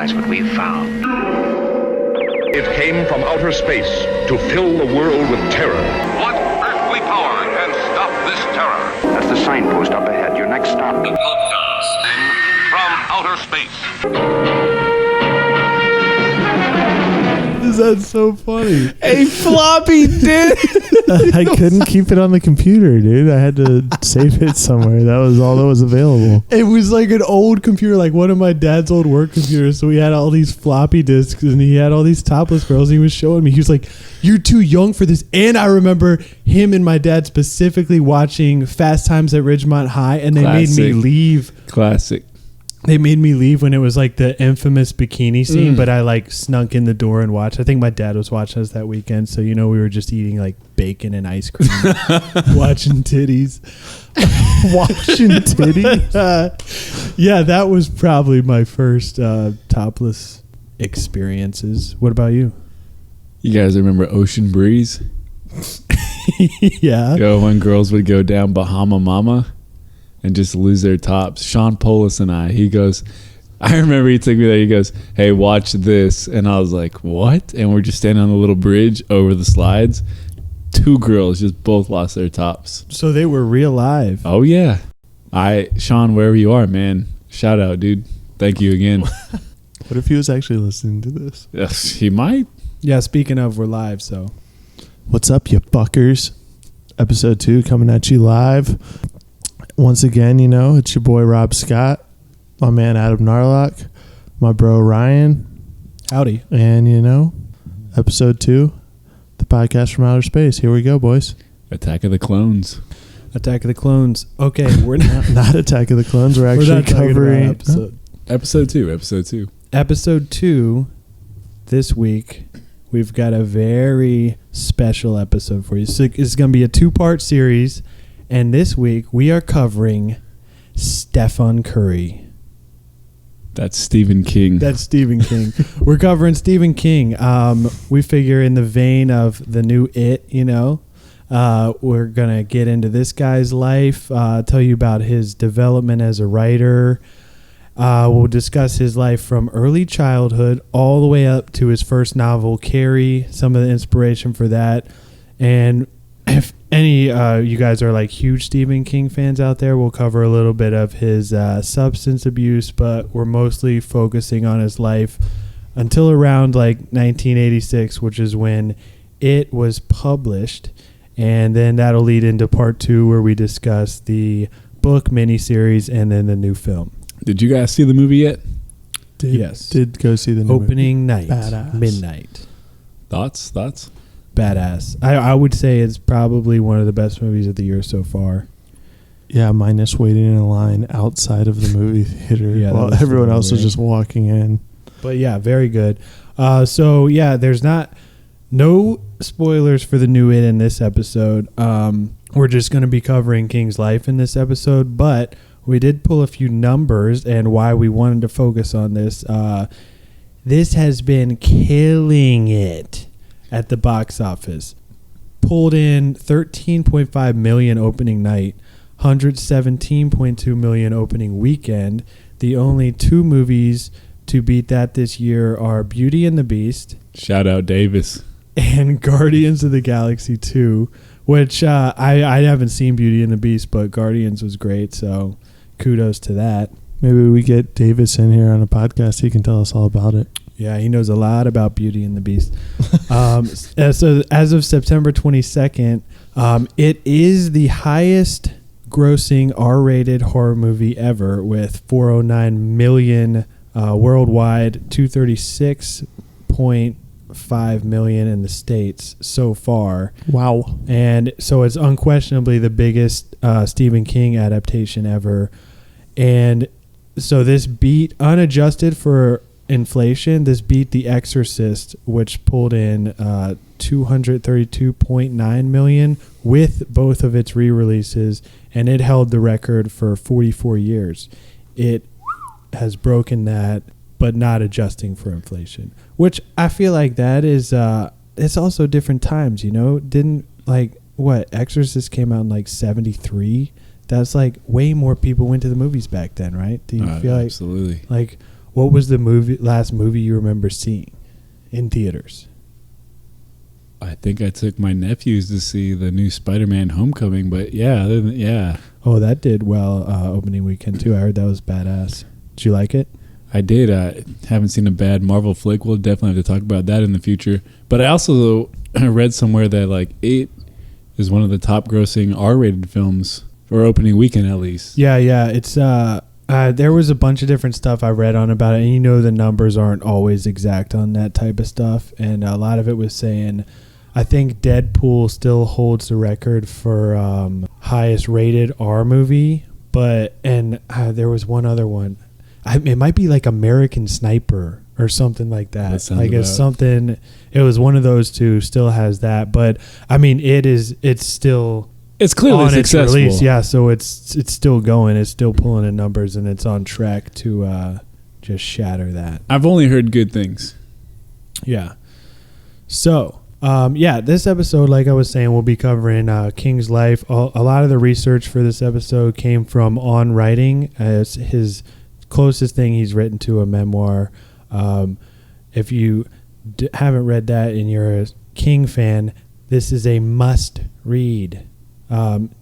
that's what we've found. It came from outer space to fill the world with terror. What earthly power can stop this terror? That's the signpost up ahead. Your next stop. Broadcasting from outer space. That's so funny. A floppy disk. I couldn't keep it on the computer, dude. I had to save it somewhere. That was all that was available. It was like an old computer, like one of my dad's old work computers. So we had all these floppy disks and he had all these topless girls. And he was showing me. He was like, "You're too young for this." And I remember him and my dad specifically watching Fast Times at Ridgemont High, and they made me leave. Classic. They made me leave when it was like the infamous bikini scene, but I like snuck in the door and watched. I think my dad was watching us that weekend, so we were just eating like bacon and ice cream, watching titties. Watching titties? Yeah, that was probably my first topless experiences. What about you? You guys remember Ocean Breeze? Yeah. Yo, when girls would go down Bahama Mama and just lose their tops. Sean Polis and I remember he took me there. He goes, "Hey, watch this." And I was like, "What?" And we're just standing on the little bridge over the slides. Two girls just both lost their tops. So they were real live. Oh, yeah. Sean, wherever you are, man, shout out, dude. Thank you again. What if he was actually listening to this? Yes, he might. Yeah, speaking of, we're live, so. What's up, you fuckers? Episode 2 coming at you live. Once again, it's your boy Rob Scott, my man Adam Narlock, my bro Ryan. Howdy. And, episode 2, the podcast from outer space. Here we go, boys. Attack of the Clones. Attack of the Clones. Okay, we're not Attack of the Clones. We're actually covering Episode 2. Episode 2 this week. We've got a very special episode for you. So it's going to be a 2-part series. And this week, we are covering Stephen Curry. That's Stephen King. We're covering Stephen King. We figure in the vein of the new It, we're going to get into this guy's life, tell you about his development as a writer. We'll discuss his life from early childhood all the way up to his first novel, Carrie, some of the inspiration for that. And if any you guys are like huge Stephen King fans out there, we'll cover a little bit of his substance abuse, but we're mostly focusing on his life until around like 1986, which is when it was published. And then that'll lead into part 2 where we discuss the book miniseries and then the new film. Did you guys see the movie yet? Yes. Did go see the new opening movie. night. Badass. Midnight. Thoughts? Badass. I would say it's probably one of the best movies of the year so far. Yeah, minus waiting in a line outside of the movie theater while everyone else was just walking in. But yeah, very good. There's no spoilers for the new It in this episode. We're just going to be covering King's life in this episode, but we did pull a few numbers and why we wanted to focus on this. This has been killing it at the box office. Pulled in $13.5 million opening night, $117.2 million opening weekend. The only 2 movies to beat that this year are Beauty and the Beast. Shout out Davis. And Guardians of the Galaxy 2, which I haven't seen Beauty and the Beast, but Guardians was great, so kudos to that. Maybe we get Davis in here on a podcast. He can tell us all about it. Yeah, he knows a lot about Beauty and the Beast. So as of September 22nd, it is the highest grossing R-rated horror movie ever with $409 million worldwide, $236.5 million in the States so far. Wow. And so it's unquestionably the biggest Stephen King adaptation ever. And so this beat, unadjusted for inflation, this beat The Exorcist, which pulled in $232.9 million with both of its re-releases, and it held the record for 44 years. It has broken that, but not adjusting for inflation, which I feel like that is it's also different times, didn't Exorcist came out in like 73. That's like way more people went to the movies back then, right? Do you feel like absolutely, like What was the last movie you remember seeing in theaters? I think I took my nephews to see the new Spider-Man Homecoming, but yeah. Oh, that did well opening weekend too. I heard that was badass. Did you like it? I did. I haven't seen a bad Marvel flick. We'll definitely have to talk about that in the future. But I also read somewhere that like It is one of the top grossing R-rated films for opening weekend at least. Yeah. It's there was a bunch of different stuff I read on about it, and the numbers aren't always exact on that type of stuff. And a lot of it was saying, I think Deadpool still holds the record for highest rated R movie, and there was one other one. It might be like American Sniper or something like that. Like it's something. It was one of those two. Still has that, but I mean, it's still. It's clearly on successful. Its release, yeah. So it's still going. It's still pulling in numbers, and it's on track to just shatter that. I've only heard good things. Yeah. So, this episode, like I was saying, we'll be covering King's life. A lot of the research for this episode came from On Writing. It's his closest thing he's written to a memoir. If you haven't read that and you're a King fan, this is a must read.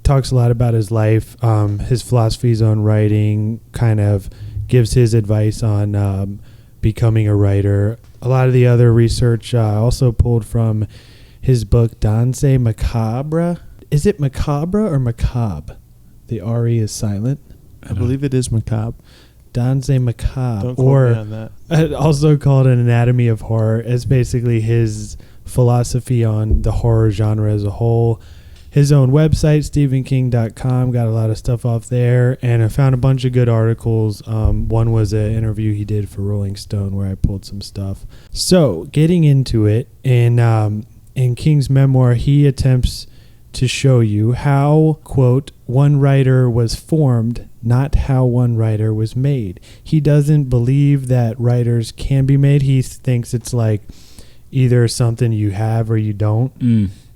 Talks a lot about his life, his philosophies on writing, kind of gives his advice on becoming a writer. A lot of the other research also pulled from his book Danse Macabre. Is it macabre or macabre? The R-E is silent. I believe it is macabre. Danse Macabre. Don't quote me on that. Also called An Anatomy of Horror. It's basically his philosophy on the horror genre as a whole. His own website, stephenking.com, got a lot of stuff off there, and I found a bunch of good articles. One was an interview he did for Rolling Stone where I pulled some stuff. So, getting into it, in King's memoir, he attempts to show you how, quote, one writer was formed, not how one writer was made. He doesn't believe that writers can be made. He thinks it's like either something you have or you don't,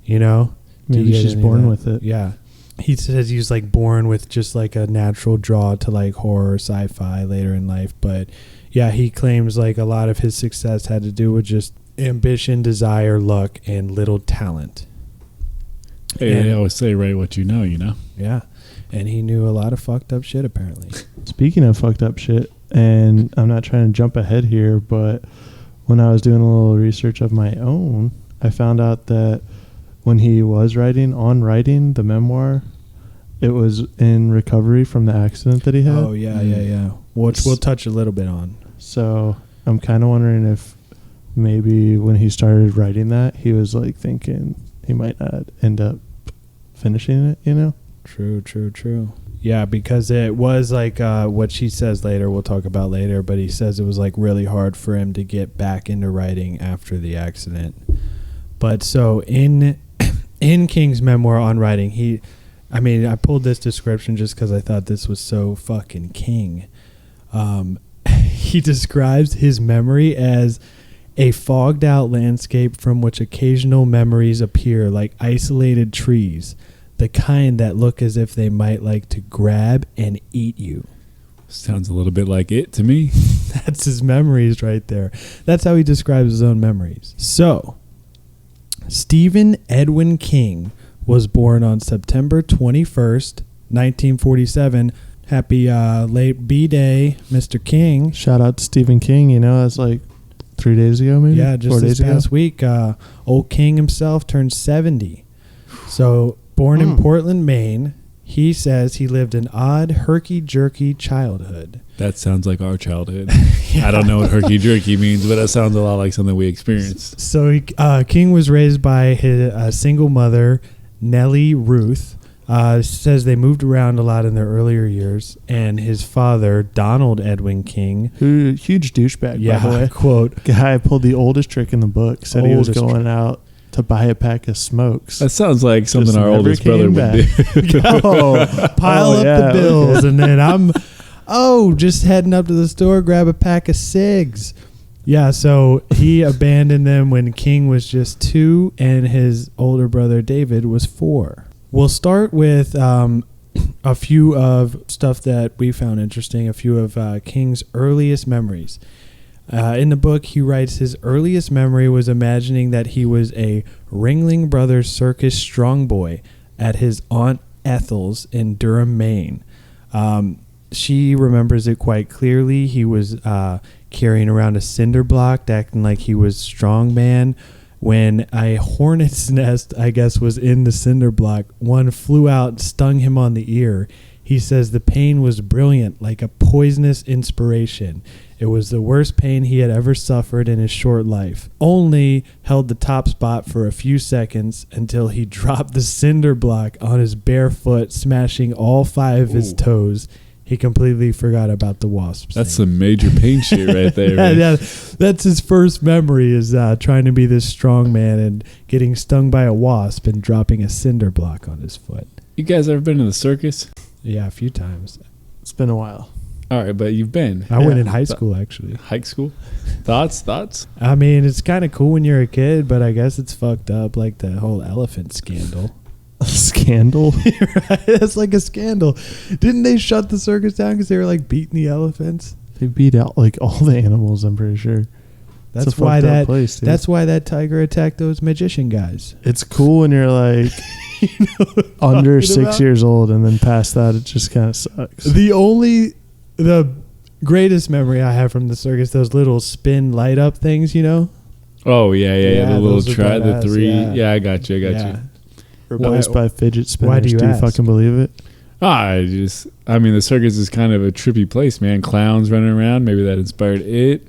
you know? Maybe she's born with it. Yeah. He says he was like born with just like a natural draw to like horror, sci-fi later in life. But yeah, he claims like a lot of his success had to do with just ambition, desire, luck, and little talent. Hey, I always say write what you know, you know? Yeah. And he knew a lot of fucked up shit apparently. Speaking of fucked up shit, and I'm not trying to jump ahead here, but when I was doing a little research of my own, I found out that when he was writing the memoir, it was in recovery from the accident that he had. Oh, yeah. Which we'll touch a little bit on. So I'm kind of wondering if maybe when he started writing that, he was like thinking he might not end up finishing it, you know? True. Yeah, because it was like what she says later, we'll talk about later, but he says it was like really hard for him to get back into writing after the accident. But so in King's memoir On Writing, I pulled this description just because I thought this was so fucking King. He describes his memory as a fogged out landscape from which occasional memories appear like isolated trees, the kind that look as if they might like to grab and eat you. Sounds a little bit like It to me. That's his memories right there. That's how he describes his own memories. So, Stephen Edwin King was born on September 21st, 1947. Happy late B-Day, Mr. King. Shout out to Stephen King. You know, that's like 3 days ago, maybe? Yeah, just 4 this days past ago. week. Old King himself turned 70. So, born in Portland, Maine, he says he lived an odd, herky-jerky childhood. That sounds like our childhood. I don't know what herky-jerky means, but that sounds a lot like something we experienced. So King was raised by his single mother, Nellie Ruth. Says they moved around a lot in their earlier years. And his father, Donald Edwin King. Who, huge douchebag, by the way. Quote. Guy pulled the oldest trick in the book. Said he was Oldest going out to buy a pack of smokes. That sounds like something Just our never oldest brother came would do. Pile up yeah, the bills. okay. And then I'm, just heading up to the store, grab a pack of cigs. Yeah, so he abandoned them when King was just 2 and his older brother David was 4. We'll start with a few of stuff that we found interesting, a few of King's earliest memories. In the book, he writes his earliest memory was imagining that he was a Ringling Brothers circus strong boy at his Aunt Ethel's in Durham, Maine. She remembers it quite clearly. He was carrying around a cinder block, acting like he was strong man. When a hornet's nest, I guess, was in the cinder block, one flew out and stung him on the ear. He says the pain was brilliant, like a poisonous inspiration. It was the worst pain he had ever suffered in his short life. Only held the top spot for a few seconds until he dropped the cinder block on his bare foot, smashing all 5 of his toes. He completely forgot about the wasps. That's some major pain shit right there. Yeah, that's his first memory, is trying to be this strong man and getting stung by a wasp and dropping a cinder block on his foot. You guys ever been to the circus? Yeah, a few times. It's been a while. All right, but you've been. I went in high school, actually. High school? Thoughts? I mean, it's kind of cool when you're a kid, but I guess it's fucked up, like the whole elephant scandal. A scandal? Right? That's like a scandal. Didn't they shut the circus down because they were like beating the elephants? They beat out like all the animals, I'm pretty sure. That's It's a why fucked up that. place, dude. That's why that tiger attacked those magician guys. It's cool when you're like under 6 years old, and then past that, it just kind of sucks. The greatest memory I have from the circus, those little spin light up things, you know? Oh, yeah. The little those are try, the badass, 3. yeah. Yeah, I got you. Replaced by fidget spinners. why do you do you ask? fucking believe it? I mean, the circus is kind of a trippy place, man. Clowns running around. Maybe that inspired it.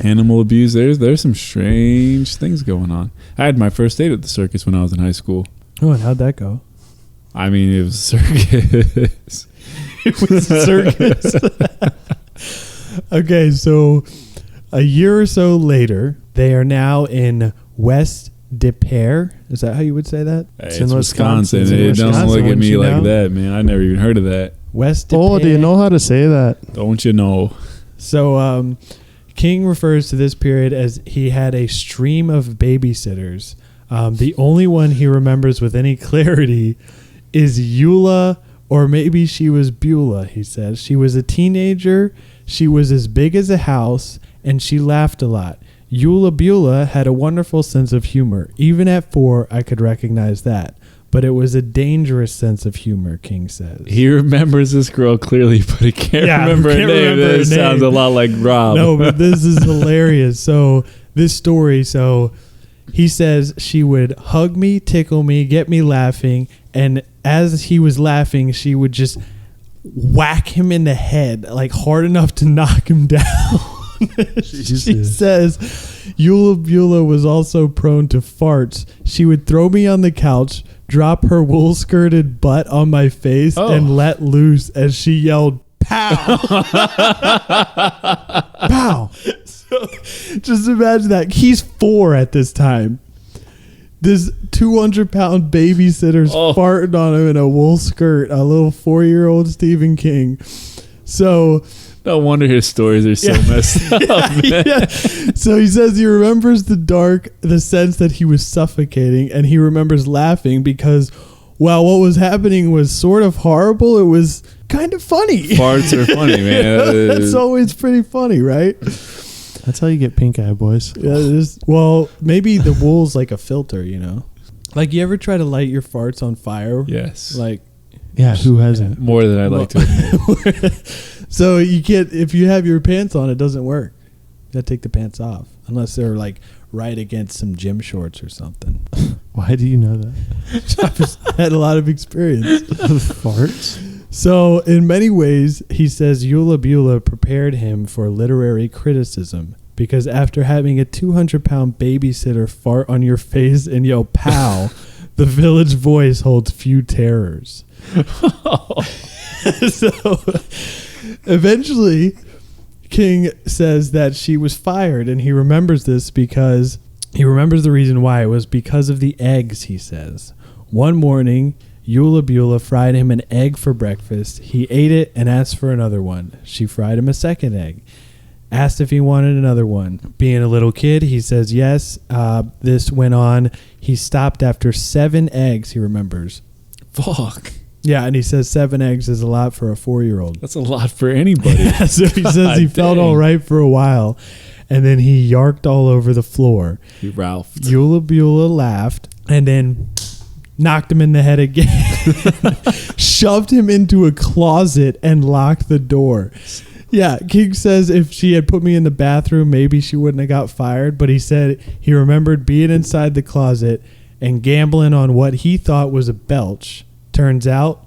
Animal abuse. There's some strange things going on. I had my first date at the circus when I was in high school. Oh, and how'd that go? I mean, it was a circus. It was a circus. Okay, so a year or so later, they are now in West Des Peres. Is that how you would say that? Hey, It's it's in Wisconsin. Wisconsin. It doesn't look at Wouldn't me you like know? that, man. I never even heard of that. West Des Oh, Peres. do you know how to say that? Don't you know? So King refers to this period as he had a stream of babysitters. The only one he remembers with any clarity is Eula, or maybe she was Beulah, he says. She was a teenager, she was as big as a house, and she laughed a lot. Eula Beulah had a wonderful sense of humor. Even at 4, I could recognize that. But it was a dangerous sense of humor, King says. He remembers this girl clearly, but he can't remember her name. That sounds a lot like Rob. No, but this is hilarious. So this story, he says she would hug me, tickle me, get me laughing, and as he was laughing, she would just whack him in the head, like hard enough to knock him down. She says Eula Beulah was also prone to farts. She would throw me on the couch, drop her wool-skirted butt on my face, and let loose as she yelled, "Pow!" Pow! So, just imagine that. He's 4 at this time. This 200-pound babysitter's farting on him in a wool skirt, a little 4-year-old Stephen King. So... no wonder his stories are so messed up, man. Yeah. So he says he remembers the sense that he was suffocating, and he remembers laughing because while what was happening was sort of horrible, it was kind of funny. Farts are funny, man. That's always pretty funny, right? That's how you get pink eye, boys. Yeah, well, maybe the wool's like a filter, you know? Like, you ever try to light your farts on fire? Yes. Like, Yeah, who hasn't? More than I'd like to admit. so you can't, if you have your pants on, it doesn't work. You gotta take the pants off. Unless they're like right against some gym shorts or something. Why do you know that? I've just had a lot of experience. Farts? So, in many ways, he says Eula Beulah prepared him for literary criticism because after having a 200-pound babysitter fart on your face and yell "pow," the village voice holds few terrors. So, eventually, King says that she was fired, and he remembers this because he remembers the reason why. It was because of the eggs, he says. One morning, Eula Beulah fried him an egg for breakfast. He ate it and asked for another one. She fried him a second egg. Asked if he wanted another one. Being a little kid, he says yes. This went on. He stopped after 7 eggs, he remembers. Fuck. Yeah, and he says 7 eggs is a lot for a 4-year-old. That's a lot for anybody. So he says he felt all right for a while, and then he yarked all over the floor. He Ralphed. Beulah laughed, and then knocked him in the head again, shoved him into a closet, and locked the door. Yeah, King says if she had put me in the bathroom, maybe she wouldn't have got fired, but he said he remembered being inside the closet and gambling on what he thought was a belch. Turns out,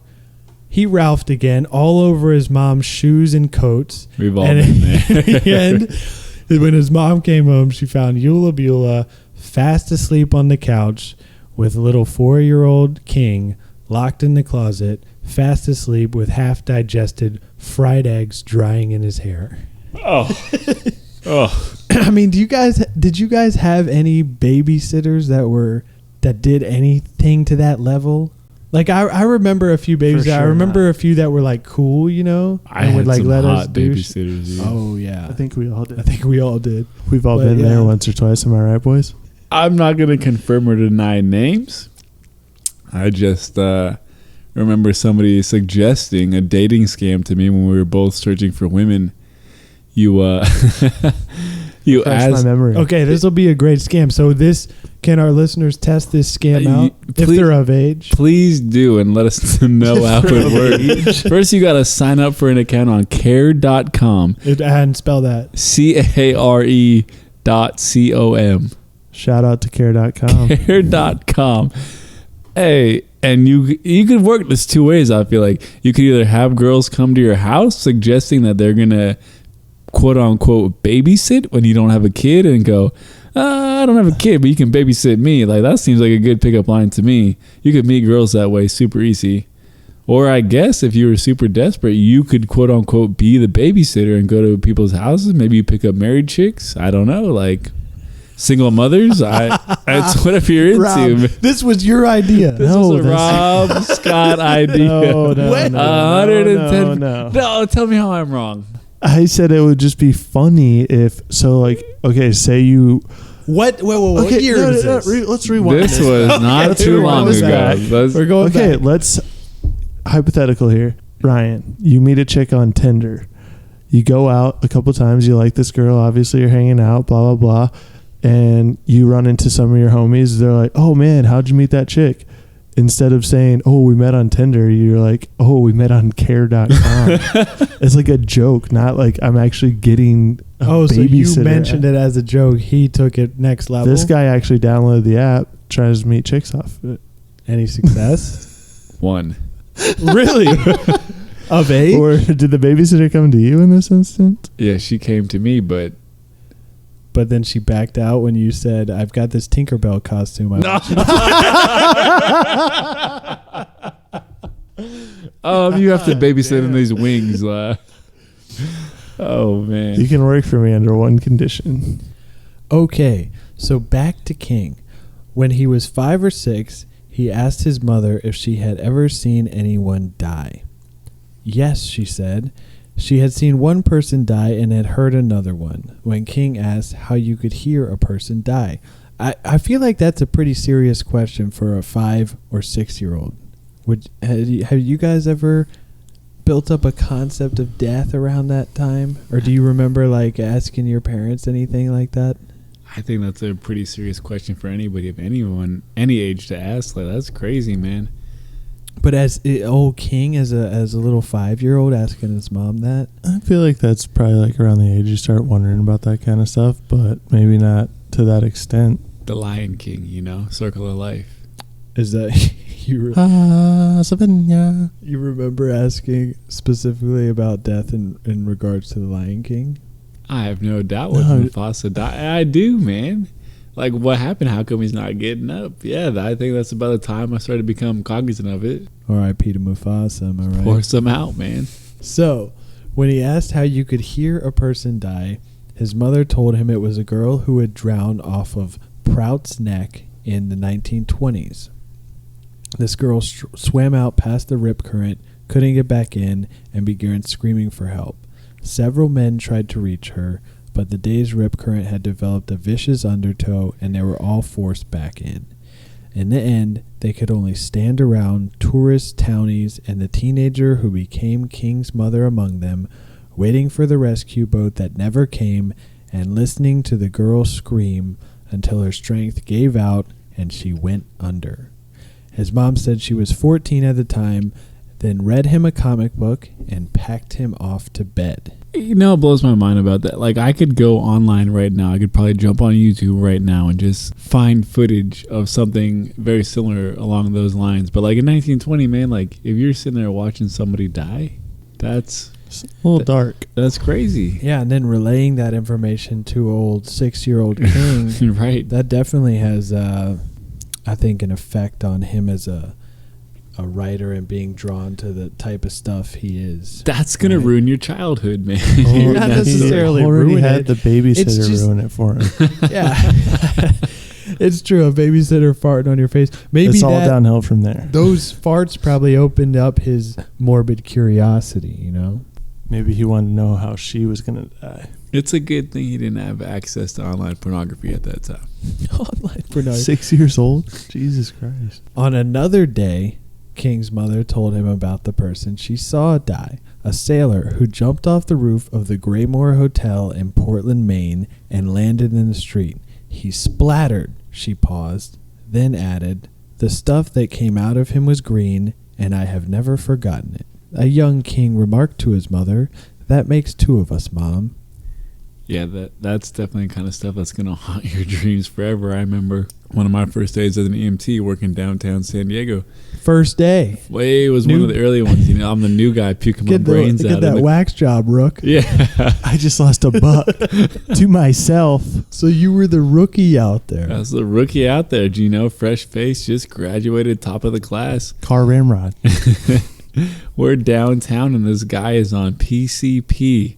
he Ralphed again all over his mom's shoes and coats. We've all And been there. in the end, when his mom came home, she found Beulah fast asleep on the couch with little 4-year-old King locked in the closet, fast asleep with half-digested fried eggs drying in his hair. Oh. Oh. I mean, did you guys have any babysitters that did anything to that level? Like I remember a few babies. For I sure remember a few that were like cool, you know, I and had would like some let us hot do. babysitters. Yeah. Oh yeah, I think we all did. I think we all did. We've all But, been yeah. there once or twice. Am I right, boys? I'm not going to confirm or deny names. I just remember somebody suggesting a dating scam to me when we were both searching for women. You you Refresh my asked memory. Okay, this will be a great scam. So can our listeners test this scam out if please- they're of age? Please do and let us know how it works. First, you got to sign up for an account on care.com. And spell that. CARE.com. Shout out to care.com. Care.com. Hey, and you could work this two ways. I feel like you could either have girls come to your house suggesting that they're gonna quote unquote babysit when you don't have a kid, and go, I don't have a kid, but you can babysit me. Like, that seems like a good pickup line to me. You could meet girls that way super easy. Or I guess if you were super desperate, you could quote unquote be the babysitter and go to people's houses. Maybe you pick up married chicks. I don't know, like single mothers. It's whatever you're into. Rob, this was your idea. This was a Rob Scott idea. No, no, What? no, 110. no. No, tell me how I'm wrong. I said it would just be funny if okay, say you. What? What Okay, year no, is no, this? let's rewind. This was not Okay, too we're long going ago. back. Let's- We're going Okay, back. let's hypothetical here. Ryan, you meet a chick on Tinder. You go out a couple times. You like this girl. Obviously, you're hanging out. Blah blah blah. And you run into some of your homies. They're like, "Oh man, how'd you meet that chick?" Instead of saying, "Oh, we met on Tinder," you're like, "Oh, we met on care.com." It's like a joke, not like I'm actually getting a Oh, so you babysitter. mentioned it as a joke. He took it next level. This guy actually downloaded the app, tries to meet chicks off it. Any success? One. Really? Of age? Or did the babysitter come to you in this instance? Yeah, she came to me, but But then she backed out when you said, "I've got this Tinkerbell costume." I want you you have to babysit in these wings. Oh man. You can work for me under one condition. Okay, so back to King. When he was 5 or 6, he asked his mother if she had ever seen anyone die. Yes, she said. She had seen one person die and had heard another one. When King asked how you could hear a person die, I feel like that's a pretty serious question for a 5 or 6-year-old. Have you guys ever built up a concept of death around that time? Or do you remember like asking your parents anything like that? I think that's a pretty serious question for anybody of anyone, any age to ask. Like, that's crazy, man. But as old King, as a little 5-year-old asking his mom that, I feel like that's probably like around the age you start wondering about that kind of stuff, but maybe not to that extent. The Lion King, Circle of Life. is that you Savannah. you remember asking specifically about death in regards to the Lion King? I have no doubt with No. Mufasa died. I do, man. Like, what happened? How come he's not getting up? Yeah, I think that's about the time I started to become cognizant of it. R.I.P. to Mufasa, am I right? Pour some out, man. So, when he asked how you could hear a person die, his mother told him it was a girl who had drowned off of Prout's Neck in the 1920s. This girl swam out past the rip current, couldn't get back in, and began screaming for help. Several men tried to reach her, but the day's rip current had developed a vicious undertow, and they were all forced back in. In the end, they could only stand around tourist townies and the teenager who became King's mother among them, waiting for the rescue boat that never came and listening to the girl scream until her strength gave out and she went under. His mom said she was 14 at the time, then read him a comic book and packed him off to bed. You know, it blows my mind about that. Like, I could go online right now. I could probably jump on YouTube right now and just find footage of something very similar along those lines. But like in 1920, man, like if you're sitting there watching somebody die, that's It's a little dark. that's crazy. Yeah, and then relaying that information to old 6-year-old King, Right. that definitely has, I think, an effect on him as a writer and being drawn to the type of stuff he is. That's gonna Right. ruin your childhood, man. Well, not necessarily He already ruin had it. the babysitter It's just- ruin it for him. Yeah. It's true. A babysitter farting on your face. Maybe It's all that, downhill from there. those farts probably opened up his morbid curiosity, you know? Maybe he wanted to know how she was going to die. It's a good thing he didn't have access to online pornography at that time. Online pornography. 6 years old? Jesus Christ. On another day, King's mother told him about the person she saw die, a sailor who jumped off the roof of the Graymore Hotel in Portland, Maine, and landed in the street. He splattered, she paused, then added, "The stuff that came out of him was green, and I have never forgotten it." A young King remarked to his mother, "That makes two of us, Mom." Yeah, that's definitely the kind of stuff that's going to haunt your dreams forever. I remember one of my first days as an EMT working downtown San Diego. First day. It was one of the early ones. You know, I'm the new guy puking my brains out. Get that wax job, Rook. Yeah. I just lost a buck to myself. So you were the rookie out there. I was the rookie out there, Gino. Fresh face, just graduated, top of the class. Car ramrod. We're downtown and this guy is on PCP.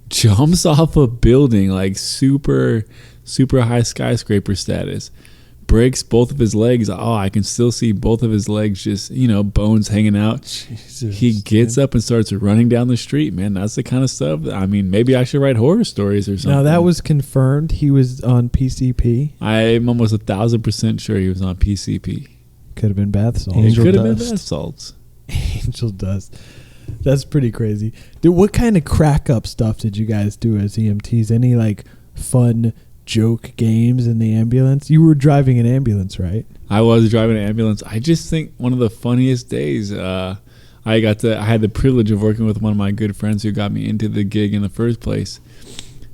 Jumps off a building like super high skyscraper status. Breaks both of his legs. Oh, I can still see both of his legs, just, you know, bones hanging out. Jesus. He gets up and starts running down the street, man. That's the kind of stuff. I mean, maybe I should write horror stories or something. Now that was confirmed. He was on PCP. I'm almost 1,000% sure he was on PCP. Could have been bath salts. Angel It could have been dust. bath salts. Angel dust. That's pretty crazy. Dude, what kind of crack up stuff did you guys do as EMTs? Any like fun joke games in the ambulance? You were driving an ambulance, right? I was driving an ambulance. I just think one of the funniest days. I had the privilege of working with one of my good friends who got me into the gig in the first place.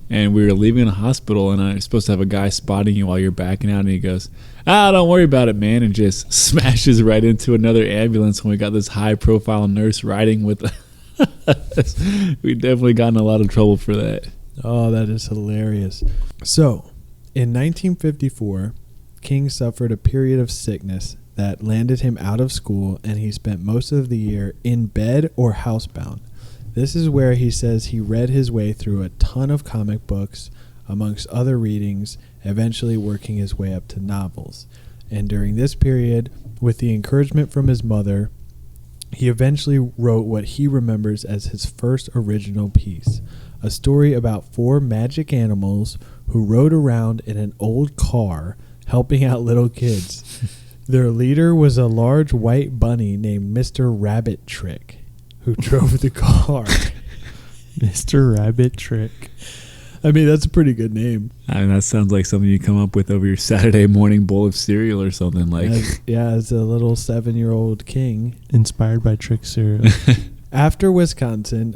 And we were leaving a hospital, and I was supposed to have a guy spotting you while you're backing out, and he goes, don't worry about it, man, and just smashes right into another ambulance when we got this high-profile nurse riding with us. We definitely got in a lot of trouble for that. Oh, that is hilarious. So, in 1954, King suffered a period of sickness that landed him out of school, and he spent most of the year in bed or housebound. This is where he says he read his way through a ton of comic books, amongst other readings, eventually working his way up to novels. And during this period, with the encouragement from his mother, he eventually wrote what he remembers as his first original piece, a story about 4 magic animals who rode around in an old car helping out little kids. Their leader was a large white bunny named Mr. Rabbit Trick, who drove the car. Mr. Rabbit Trick. I mean, that's a pretty good name. I mean, that sounds like something you come up with over your Saturday morning bowl of cereal or something like. As a little 7-year-old King. Inspired by Trick cereal. After Wisconsin,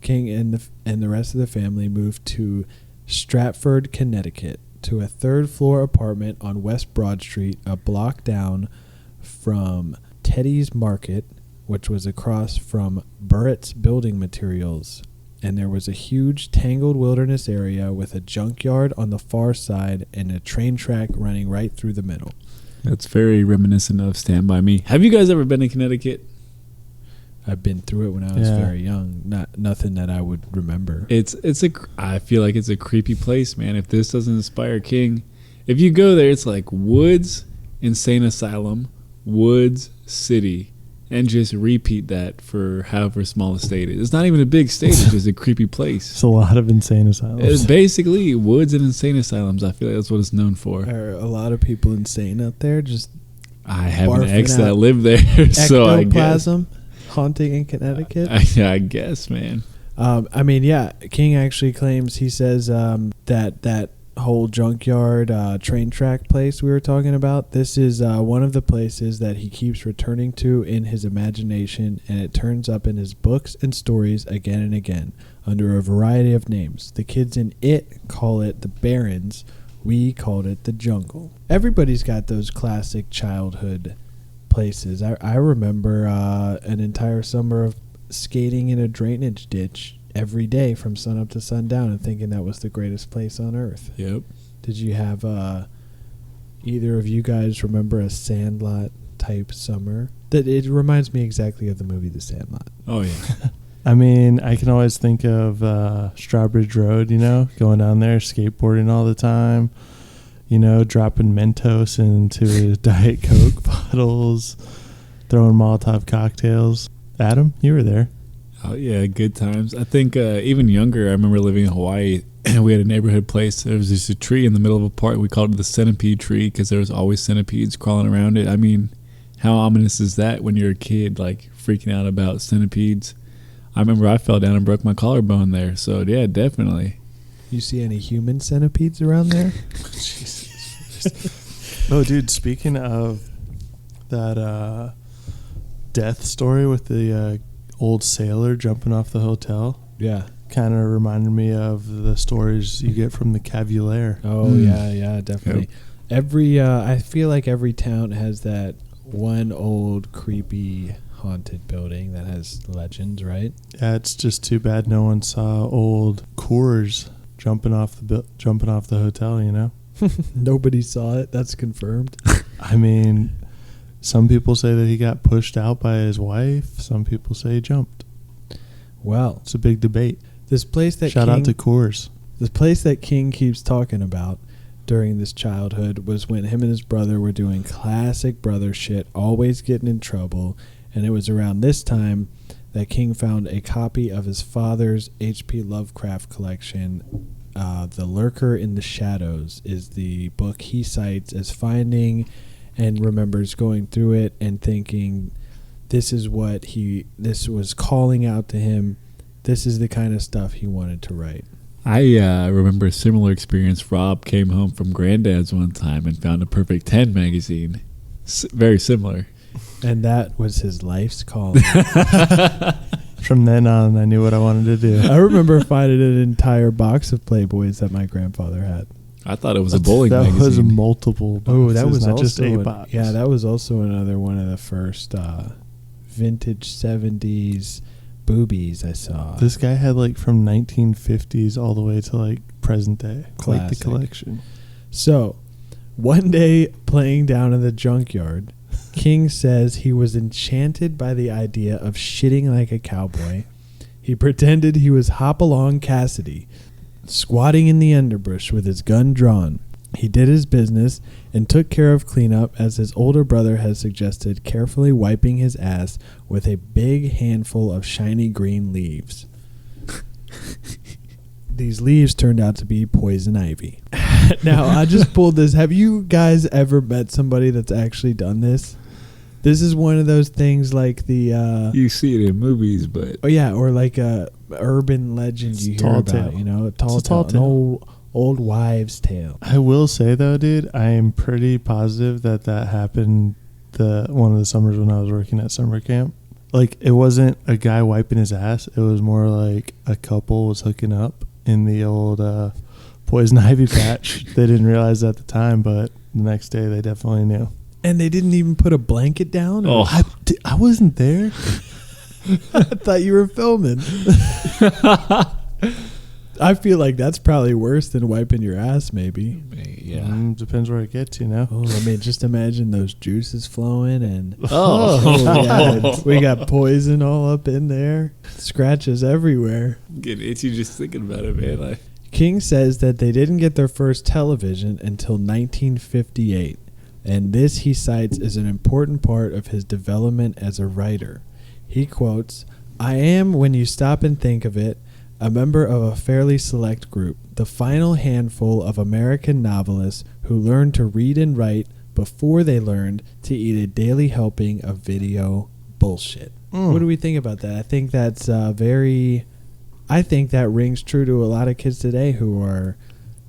King and the rest of the family moved to Stratford, Connecticut, to a 3rd-floor apartment on West Broad Street, a block down from Teddy's Market, which was across from Burritt's Building Materials. And there was a huge tangled wilderness area with a junkyard on the far side and a train track running right through the middle. That's very reminiscent of Stand By Me. Have you guys ever been to Connecticut? I've been through it when I was very young. Nothing that I would remember. I feel like it's a creepy place, man. If this doesn't inspire King, if you go there, it's like Woods Insane Asylum, Woods City, and just repeat that for however small a state it is. It's not even a big state; it's just a creepy place. It's a lot of insane asylums. It's basically woods and insane asylums. I feel like that's what it's known for. Are a lot of people insane out there? Just I have an Barfing ex that out lived there, so I guess. ectoplasm haunting in Connecticut. I guess, man. I mean, yeah, King actually claims, he says that whole junkyard train track place we were talking about, this is one of the places that he keeps returning to in his imagination, and it turns up in his books and stories again and again under a variety of names. The kids in It call it the Barrens. We called it the jungle. Everybody's got those classic childhood places. I remember an entire summer of skating in a drainage ditch every day from sun up to sundown and thinking that was the greatest place on earth. Yep. Did you have either of you guys remember a Sandlot type summer? That it reminds me exactly of the movie The Sandlot. Oh, yeah. I mean, I can always think of Strawbridge Road, going down there, skateboarding all the time, dropping Mentos into Diet Coke bottles, throwing Molotov cocktails. Adam, you were there. Oh, yeah, good times. I think even younger, I remember living in Hawaii, and we had a neighborhood place. There was just a tree in the middle of a park. We called it the centipede tree because there was always centipedes crawling around it. I mean, how ominous is that when you're a kid, like, freaking out about centipedes? I remember I fell down and broke my collarbone there. So, yeah, definitely. You see any human centipedes around there? Oh, dude, speaking of that death story with the old sailor jumping off the hotel, Yeah. kind of reminded me of the stories you get from the Cavalier. Oh, yeah, definitely. Yep. I feel like every town has that one old creepy haunted building that has legends, right? Yeah, it's just too bad no one saw old Coors jumping off the hotel, Nobody saw it. That's confirmed. I mean, some people say that he got pushed out by his wife. Some people say he jumped. Well, It's a big debate. this place that Shout out to Coors. the place that King keeps talking about during this childhood was when him and his brother were doing classic brother shit, always getting in trouble. And it was around this time that King found a copy of his father's H.P. Lovecraft collection. The Lurker in the Shadows is the book he cites as finding and remembers going through it and thinking this was calling out to him. This is the kind of stuff he wanted to write. I remember a similar experience. Rob came home from Granddad's one time and found a Perfect 10 magazine. Very similar. And that was his life's calling. From then on, I knew what I wanted to do. I remember finding an entire box of Playboys that my grandfather had. I thought it was a bowling that magazine. was multiple boxes, Oh, that was not also just a box. Yeah, that was also another one of the first vintage 70s boobies I saw. This guy had like from 1950s all the way to like present day. Quite the Classic. collection. So, one day playing down in the junkyard, King says he was enchanted by the idea of shitting like a cowboy. He pretended he was Hopalong Cassidy, squatting in the underbrush with his gun drawn. He did his business and took care of cleanup as his older brother had suggested, carefully wiping his ass with a big handful of shiny green leaves. These leaves turned out to be poison ivy. Now, I just pulled this. Have you guys ever met somebody that's actually done this? This is one of those things like the... You see it in movies, but... Oh, yeah, or like a urban legend you hear about, tale. a tall It's a tall tale, an old wives' tale. I will say though, dude, I am pretty positive that happened one of the summers when I was working at summer camp. Like, it wasn't a guy wiping his ass. It was more like a couple was hooking up in the old poison ivy patch. They didn't realize at the time, but the next day they definitely knew. And they didn't even put a blanket down? Oh. I wasn't there. I thought you were filming. I feel like that's probably worse than wiping your ass, maybe. Yeah. Depends where it gets, you know. Oh, I mean, just imagine those juices flowing and... Oh. yeah, we got poison all up in there. Scratches everywhere. Getting itchy just thinking about it, man. King says that they didn't get their first television until 1958, and this he cites as an important part of his development as a writer. He quotes, "I am, when you stop and think of it, a member of a fairly select group, the final handful of American novelists who learned to read and write before they learned to eat a daily helping of video bullshit. What do we think about that? I think that's I think that rings true to a lot of kids today who are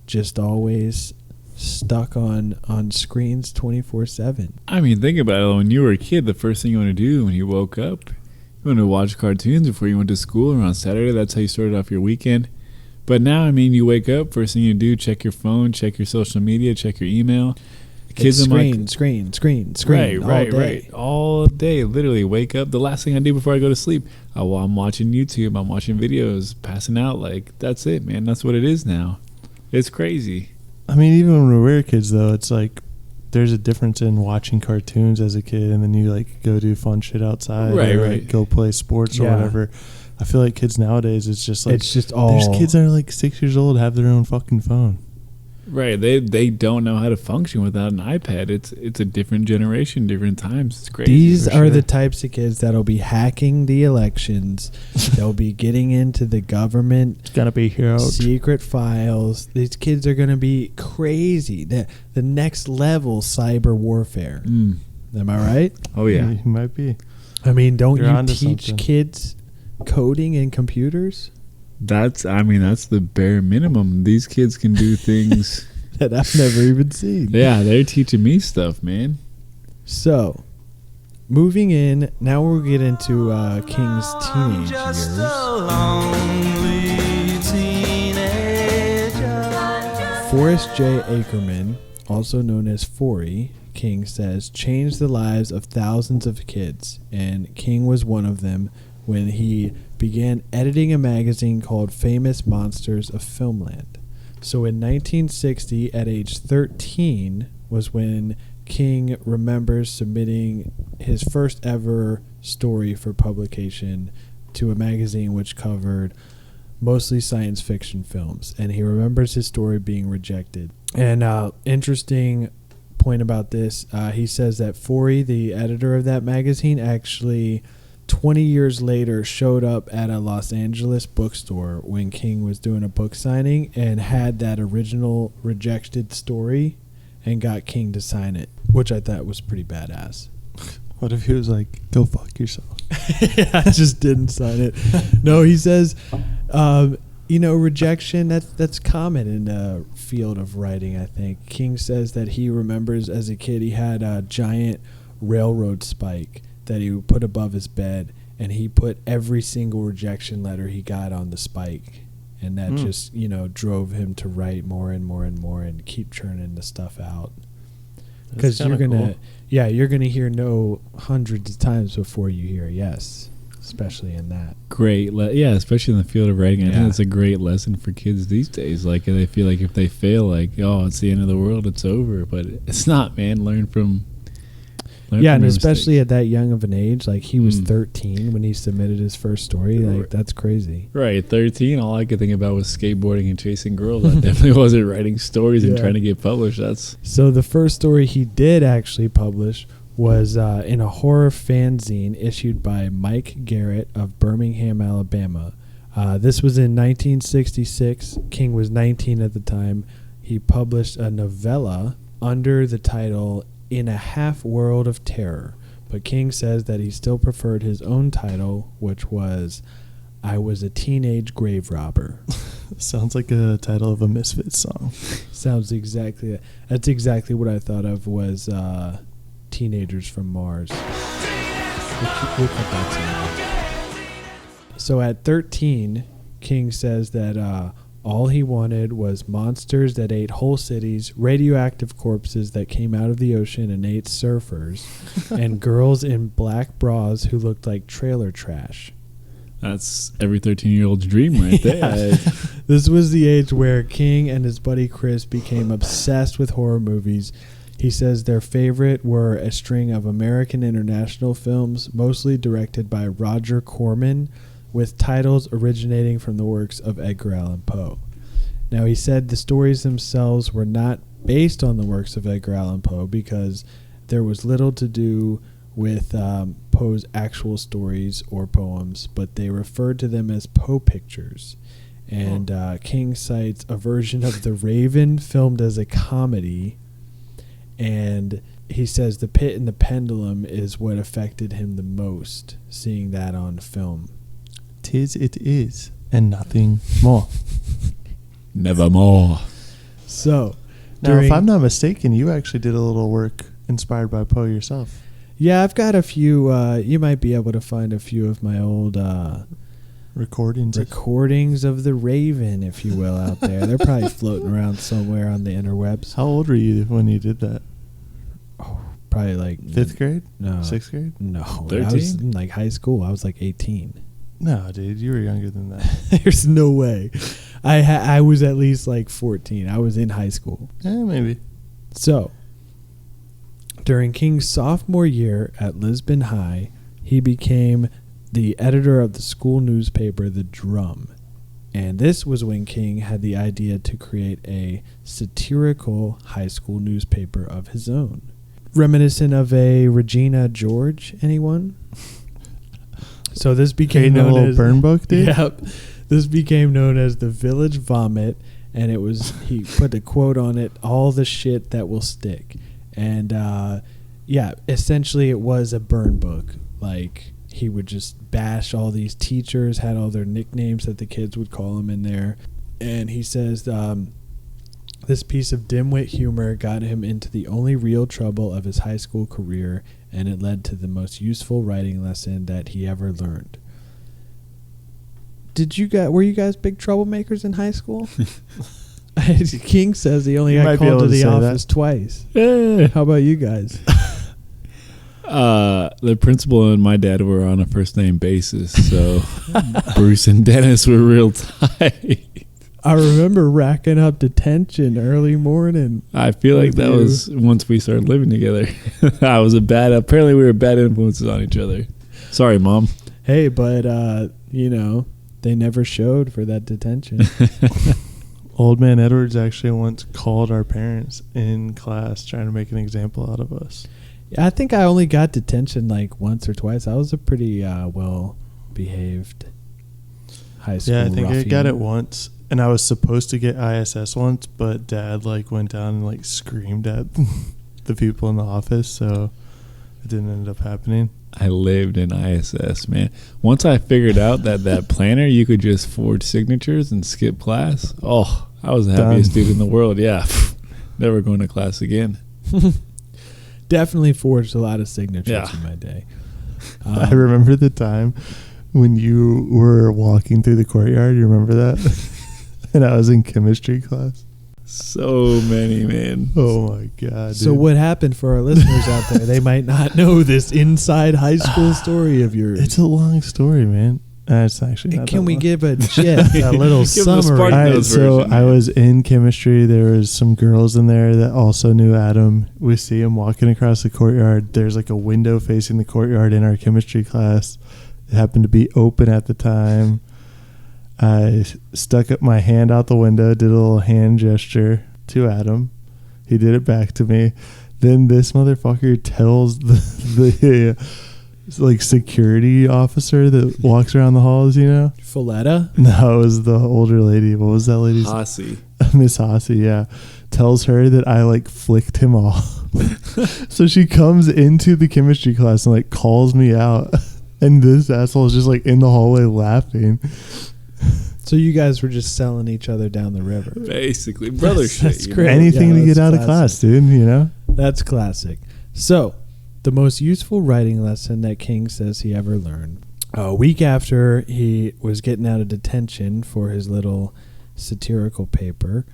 just always stuck on screens 24/7. I mean, think about it. When you were a kid, the first thing you want to do when you woke up, you want to watch cartoons before you went to school, or on Saturday. That's how you started off your weekend. But now, I mean, you wake up, first thing you do, check your phone, check your social media, check your email. Kids It's in screen, right. All day, literally. Wake up. The last thing I do before I go to sleep, I'm watching YouTube. I'm watching videos, passing out. Like, that's it, man. That's what it is now. It's crazy. I mean, even when we were kids, though, it's like there's a difference in watching cartoons as a kid and then you like go do fun shit outside, Right, or right. like go play sports or whatever. I feel like kids nowadays, it's just like It's just all. there's kids that are like 6 years old have their own fucking phone. Right. They don't know how to function without an iPad. It's a different generation, different times. It's crazy. These for are sure. the types of kids that'll be hacking the elections. They'll be getting into the government It's gonna be huge. secret files. These kids are going to be crazy. The next level cyber warfare. Mm. Am I right? Oh, yeah. You might be. I mean, don't You're you onto teach something. kids coding and computers That's the bare minimum. These kids can do things. that I've never even seen? Yeah, they're teaching me stuff, man. So, moving in, now we'll get into King's teenage years. Forrest J. Ackerman, also known as Forey, King says, changed the lives of thousands of kids, and King was one of them when he began editing a magazine called Famous Monsters of Filmland. So in 1960, at age 13, was when King remembers submitting his first ever story for publication to a magazine which covered mostly science fiction films, and he remembers his story being rejected. And interesting point about this, he says that Forey, the editor of that magazine, actually 20 years later showed up at a Los Angeles bookstore when King was doing a book signing and had that original rejected story and got King to sign it, which I thought was pretty badass. What if he was like, go fuck yourself? I just didn't sign it. No, he says, rejection, that's common in the field of writing, I think. King says that he remembers as a kid he had a giant railroad spike that he would put above his bed, and he put every single rejection letter he got on the spike. And that just, drove him to write more and more and more and keep churning the stuff out. Because you're gonna hear no hundreds of times before you hear yes, especially in that. Great. Especially in the field of writing. I Yeah. think it's a great lesson for kids these days. Like, they feel like if they fail, like, oh, it's the end of the world, it's over. But it's not, man. Learn from And your especially mistakes. at that young of an age, like he was 13 when he submitted his first story. Like, that's crazy. Right, 13, all I could think about was skateboarding and chasing girls. I definitely wasn't writing stories and Yeah. trying to get published. That's So the first story he did actually publish was in a horror fanzine issued by Mike Garrett of Birmingham, Alabama. This was in 1966. King was 19 at the time. He published a novella under the title In a Half World of Terror. But King says that he still preferred his own title, which was I Was a Teenage Grave Robber. Sounds like a title of a Misfits song. Sounds exactly. That's exactly what I thought of was Teenagers from Mars. We'll cut that scene. So at 13, King says that all he wanted was monsters that ate whole cities, radioactive corpses that came out of the ocean and ate surfers, and girls in black bras who looked like trailer trash. That's every 13-year-old's dream right there. This was the age where King and his buddy Chris became obsessed with horror movies. He says their favorite were a string of American international films, mostly directed by Roger Corman, with titles originating from the works of Edgar Allan Poe. Now, he said the stories themselves were not based on the works of Edgar Allan Poe because there was little to do with Poe's actual stories or poems, but they referred to them as Poe pictures. And King cites a version of The Raven filmed as a comedy, and he says the pit and the pendulum is what affected him the most, seeing that on film. 'Tis it is, and nothing more. Nevermore. So, Now, if I'm not mistaken, you actually did a little work inspired by Poe yourself. yeah, I've got a few. You might be able to find a few of my old Recordings. recordings of the Raven, if you will, out there. They're probably floating around somewhere on the interwebs. How old were you when you did that? Probably like 5th grade? No, 6th grade? No, I 13? was in like high school. I was like 18. No, dude, you were younger than that. There's no way. I was at least like 14. I was in high school. Maybe. So, during King's sophomore year at Lisbon High, he became the editor of the school newspaper, The Drum. And this was when King had the idea to create a satirical high school newspaper of his own. Reminiscent of a Regina George, anyone? So this became Creating a known little as burn book, dude? Yep. This became known as the Village Vomit, and it was he put a quote on it, all the shit that will stick. And yeah, essentially it was a burn book. Like he would just bash all these teachers, had all their nicknames that the kids would call him in there. And he says this piece of dimwit humor got him into the only real trouble of his high school career, and it led to the most useful writing lesson that he ever learned. Were you guys big troublemakers in high school? King says he only You got might be called able to to the say office that. twice. Yeah. How about you guys? The principal and my dad were on a first name basis, so Bruce and Dennis were real tight. I remember racking up detention early morning. I feel like that was once we started living together. Apparently we were bad influences on each other. Sorry, Mom. Hey, but they never showed for that detention. Old Man Edwards actually once called our parents in class trying to make an example out of us. Yeah, I think I only got detention like once or twice. I was a pretty well behaved high school. Yeah, I think I ruffian. got it once, and I was supposed to get ISS once, but Dad went down and screamed at the people in the office, so it didn't end up happening. I lived in ISS, man. Once I figured out that planner, you could just forge signatures and skip class. Oh, I was the happiest dude in the world. Yeah. Never going to class again. Definitely forged a lot of signatures Yeah. in my day. I remember the time when you were walking through the courtyard. You remember that? And I was in chemistry class. So many, man. Oh my God. So dude. what happened for our listeners out there? They might not know this inside high school story of yours. It's a long story, man. It's actually not Can that we long. give a little Give them the summary? Spark All right, Notes so version, I yeah. was in chemistry. There was some girls in there that also knew Adam. We see him walking across the courtyard. There's a window facing the courtyard in our chemistry class. It happened to be open at the time. I stuck up my hand out the window, did a little hand gesture to Adam. He did it back to me. Then this motherfucker tells the security officer that walks around the halls, Folletta? No, it was the older lady. What was that lady's name? Hossy. Miss Hossy, yeah. Tells her that I flicked him off. So she comes into the chemistry class and calls me out. And this asshole is just in the hallway laughing. So you guys were just selling each other down the river. Basically, brother shit. That's you know? great. Anything Yeah, to get that's out of class, dude, That's classic. So, the most useful writing lesson that King says he ever learned. A week after he was getting out of detention for his little satirical paper,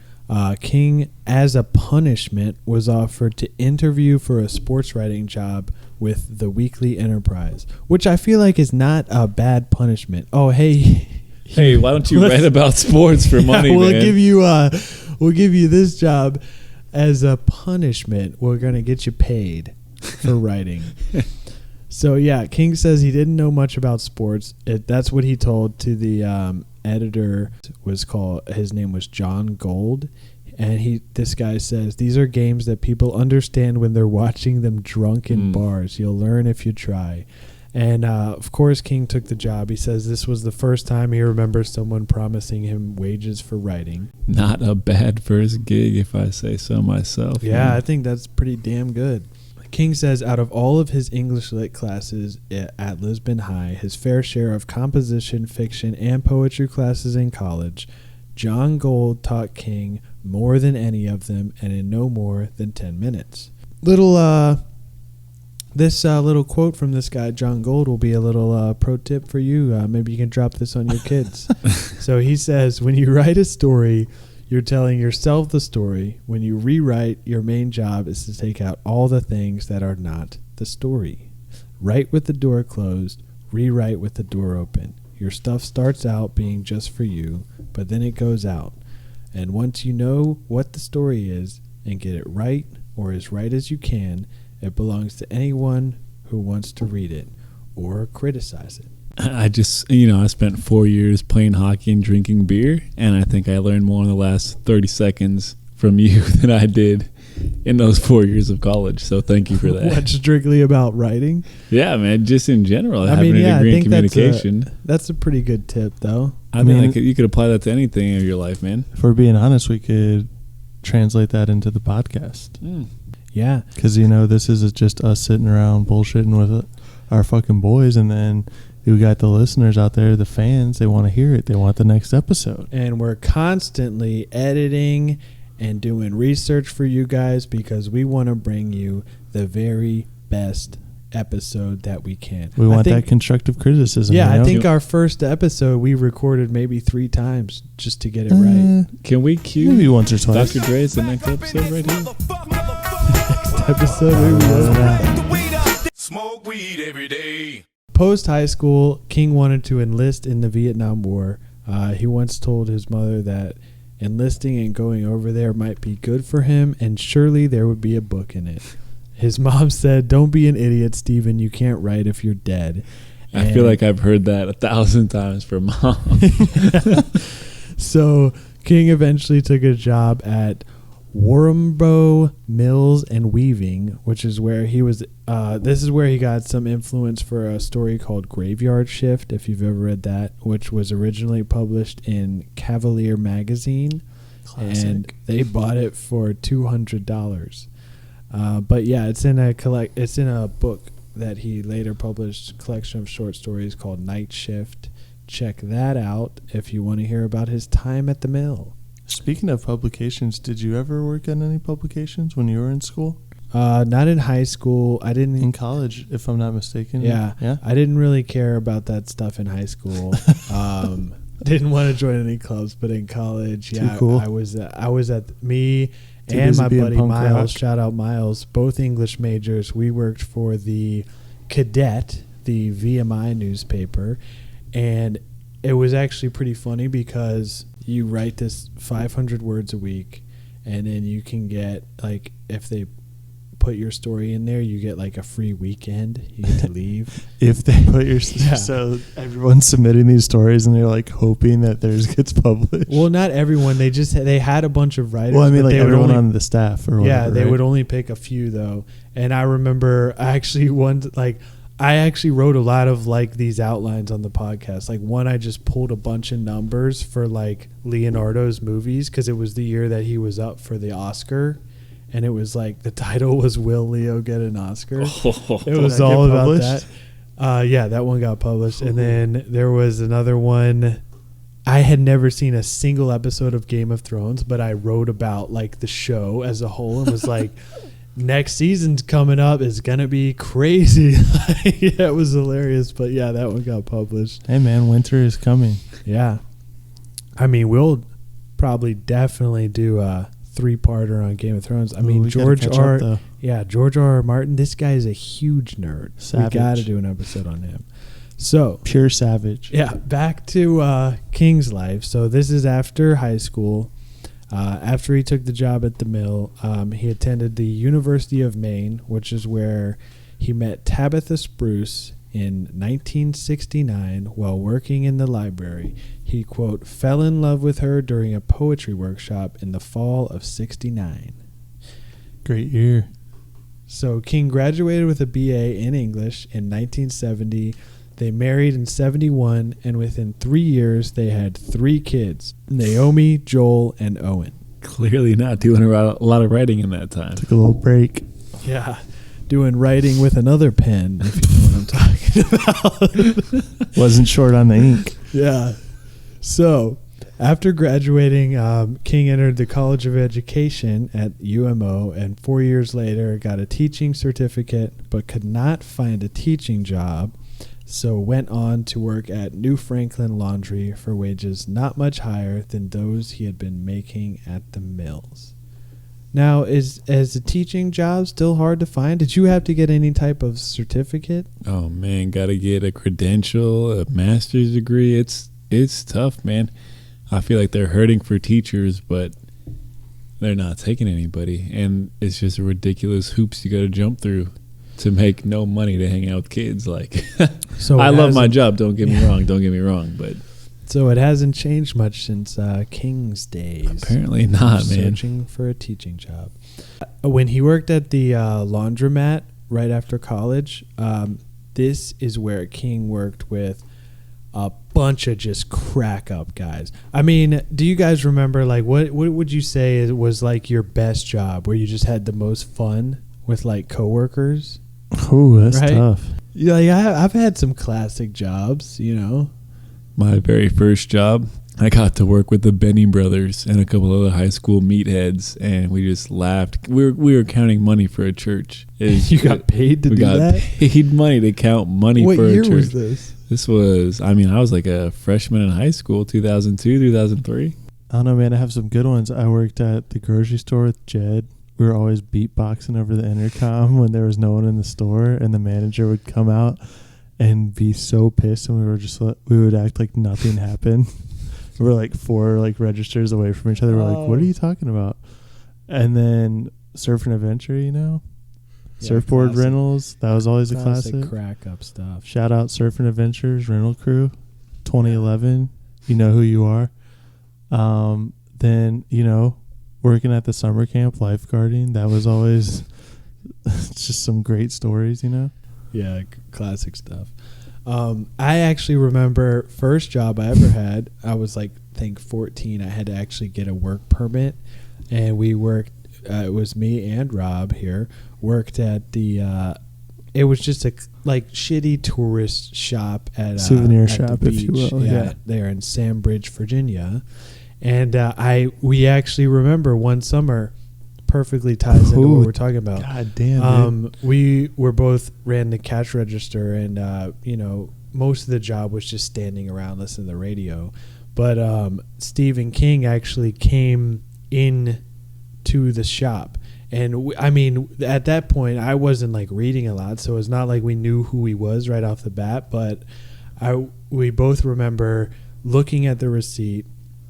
King, as a punishment, was offered to interview for a sports writing job with the Weekly Enterprise, which I feel like is not a bad punishment. Oh, hey. Hey, why don't you write about sports for money, we'll man? We'll give you this job as a punishment. We're gonna get you paid for writing. So yeah, King says he didn't know much about sports. That's what he told to the editor. His name was John Gold, and this guy says these are games that people understand when they're watching them drunk in bars. You'll learn if you try. And of course, King took the job. He says this was the first time he remembers someone promising him wages for writing. Not a bad first gig, if I say so myself. Yeah, man. I think that's pretty damn good. King says out of all of his English lit classes at Lisbon High, his fair share of composition, fiction, and poetry classes in college, John Gold taught King more than any of them and in no more than 10 minutes. This little quote from this guy, John Gold, will be a little pro tip for you. Maybe you can drop this on your kids. So he says, when you write a story, you're telling yourself the story. When you rewrite, your main job is to take out all the things that are not the story. Write with the door closed, rewrite with the door open. Your stuff starts out being just for you, but then it goes out. And once you know what the story is and get it right, or as right as you can, it belongs to anyone who wants to read it or criticize it. I just, I spent 4 years playing hockey and drinking beer, and I think I learned more in the last 30 seconds from you than I did in those 4 years of college. So thank you for that. What, strictly about writing? Yeah, man, just in general, having a degree in communication. That's a pretty good tip, though. I mean, you could apply that to anything in your life, man. If we're being honest, we could translate that into the podcast. Yeah. Because, this is just us sitting around bullshitting with our fucking boys, and then we got the listeners out there, the fans, they want to hear it. They want the next episode. And we're constantly editing and doing research for you guys because we want to bring you the very best episode that we can. We want that constructive criticism. Yeah, I think our first episode we recorded maybe 3 times just to get it right. Can we cue maybe once or twice? Dr. Dre's the next episode right here? Next episode, we will. Smoke weed every day. Post high school, King wanted to enlist in the Vietnam War. He once told his mother that enlisting and going over there might be good for him, and surely there would be a book in it. His mom said, "Don't be an idiot, Stephen. You can't write if you're dead." I feel like I've heard that 1,000 times from Mom. So King eventually took a job at Warramborough Mills and Weaving, which is where he was. This is where he got some influence for a story called Graveyard Shift, if you've ever read that, which was originally published in Cavalier magazine. Classic. And they bought it for $200. But yeah, it's in a book that he later published, a collection of short stories called Night Shift. Check that out if you want to hear about his time at the mill. Speaking of publications, did you ever work on any publications when you were in school? Not in high school. I didn't. In college, if I'm not mistaken. Yeah. I didn't really care about that stuff in high school. Didn't want to join any clubs, but in college, yeah, cool. I was at me and my buddy Miles. Rock. Shout out Miles, both English majors. We worked for the Cadet, the VMI newspaper, and it was actually pretty funny because you write this 500 words a week, and then you can get, like, if they put your story in there, you get like a free weekend. You get to leave. If they put your so everyone's submitting these stories and they're like hoping that theirs gets published. Well, not everyone. They had a bunch of writers. Well, I mean, like they everyone on the staff or whatever. Yeah, they right? would only pick a few though. And I remember I actually wrote a lot of like these outlines on the podcast. Like one, I just pulled a bunch of numbers for like Leonardo's movies because it was the year that he was up for the Oscar. And it was like the title was "Will Leo Get an Oscar?" It was all about that. Yeah, that one got published. And then there was another one. I had never seen a single episode of Game of Thrones, but I wrote about like the show as a whole and was like, next season's coming up is gonna be crazy. Yeah, it was hilarious. But yeah, that one got published. Hey man, winter is coming. Yeah, I mean we'll probably definitely do a 3-parter on Game of Thrones. I mean, George R.R. Martin, this guy is a huge nerd. Savage. We got to do an episode on him. So pure savage. Yeah, back to King's life. So this is after high school. After he took the job at the mill, he attended the University of Maine, which is where he met Tabitha Spruce in 1969 while working in the library. He, quote, fell in love with her during a poetry workshop in the fall of '69. Great year. So King graduated with a BA in English in 1970. They married in 71, and within 3 years, they had 3 kids, Naomi, Joel, and Owen. Clearly not doing a lot of writing in that time. Took a little break. Yeah. doing writing with another pen, if you know what I'm talking about. Wasn't short on the ink. Yeah. So, after graduating, King entered the College of Education at UMO, and 4 years later got a teaching certificate, but could not find a teaching job, so went on to work at New Franklin Laundry for wages not much higher than those he had been making at the mills. Now, is a teaching job still hard to find? Did you have to get any type of certificate? Oh man, gotta get a credential, a master's degree. It's tough, man. I feel like they're hurting for teachers, but they're not taking anybody, and it's just ridiculous hoops you got to jump through to make no money to hang out with kids. Like, So I love my job. Don't get me wrong, but So it hasn't changed much since King's days. apparently not, man. Searching for a teaching job. When he worked at the laundromat right after college, this is where King worked with a bunch of just crack up guys. I mean, do you guys remember, like, what would you say was like your best job where you just had the most fun with like coworkers? Ooh, that's Right? tough. Yeah, like, I've had some classic jobs, you know. My very first job, I got to work with the Benny brothers and a couple other high school meatheads, and we just laughed. We were counting money for a church. You got paid to we do got that? paid money to count money What for a year church. was this? This was, I was like a freshman in high school, 2002, 2003. I don't know, man. I have some good ones. I worked at the grocery store with Jed. We were always beatboxing over the intercom when there was no one in the store, and the manager would come out and be so pissed, and we would act like nothing happened. We were like 4 like registers away from each other. We're like, what are you talking about? And then Surf and Adventure, you know? Yeah, Surfboard classic. rentals. That was always a classic. Crack up stuff. Shout out Surf and Adventures rental crew, 2011. You know who you are. Then, you know, working at the summer camp lifeguarding. That was always just some great stories, you know? Yeah, classic stuff. I actually remember first job I ever had. I was like, I think 14. I had to actually get a work permit, and we worked. It was me and Rob here worked at the. It was just a like shitty tourist shop at Souvenir at shop, the if you beach. will, yeah. There in Sandbridge, Virginia, and we actually remember one summer. Perfectly ties into what we're talking about. God damn, dude. We were both ran the cash register, and you know, most of the job was just standing around listening to the radio. But Stephen King actually came in to the shop, and I mean, at that point, I wasn't like reading a lot, so it's not like we knew who he was right off the bat. But we both remember looking at the receipt,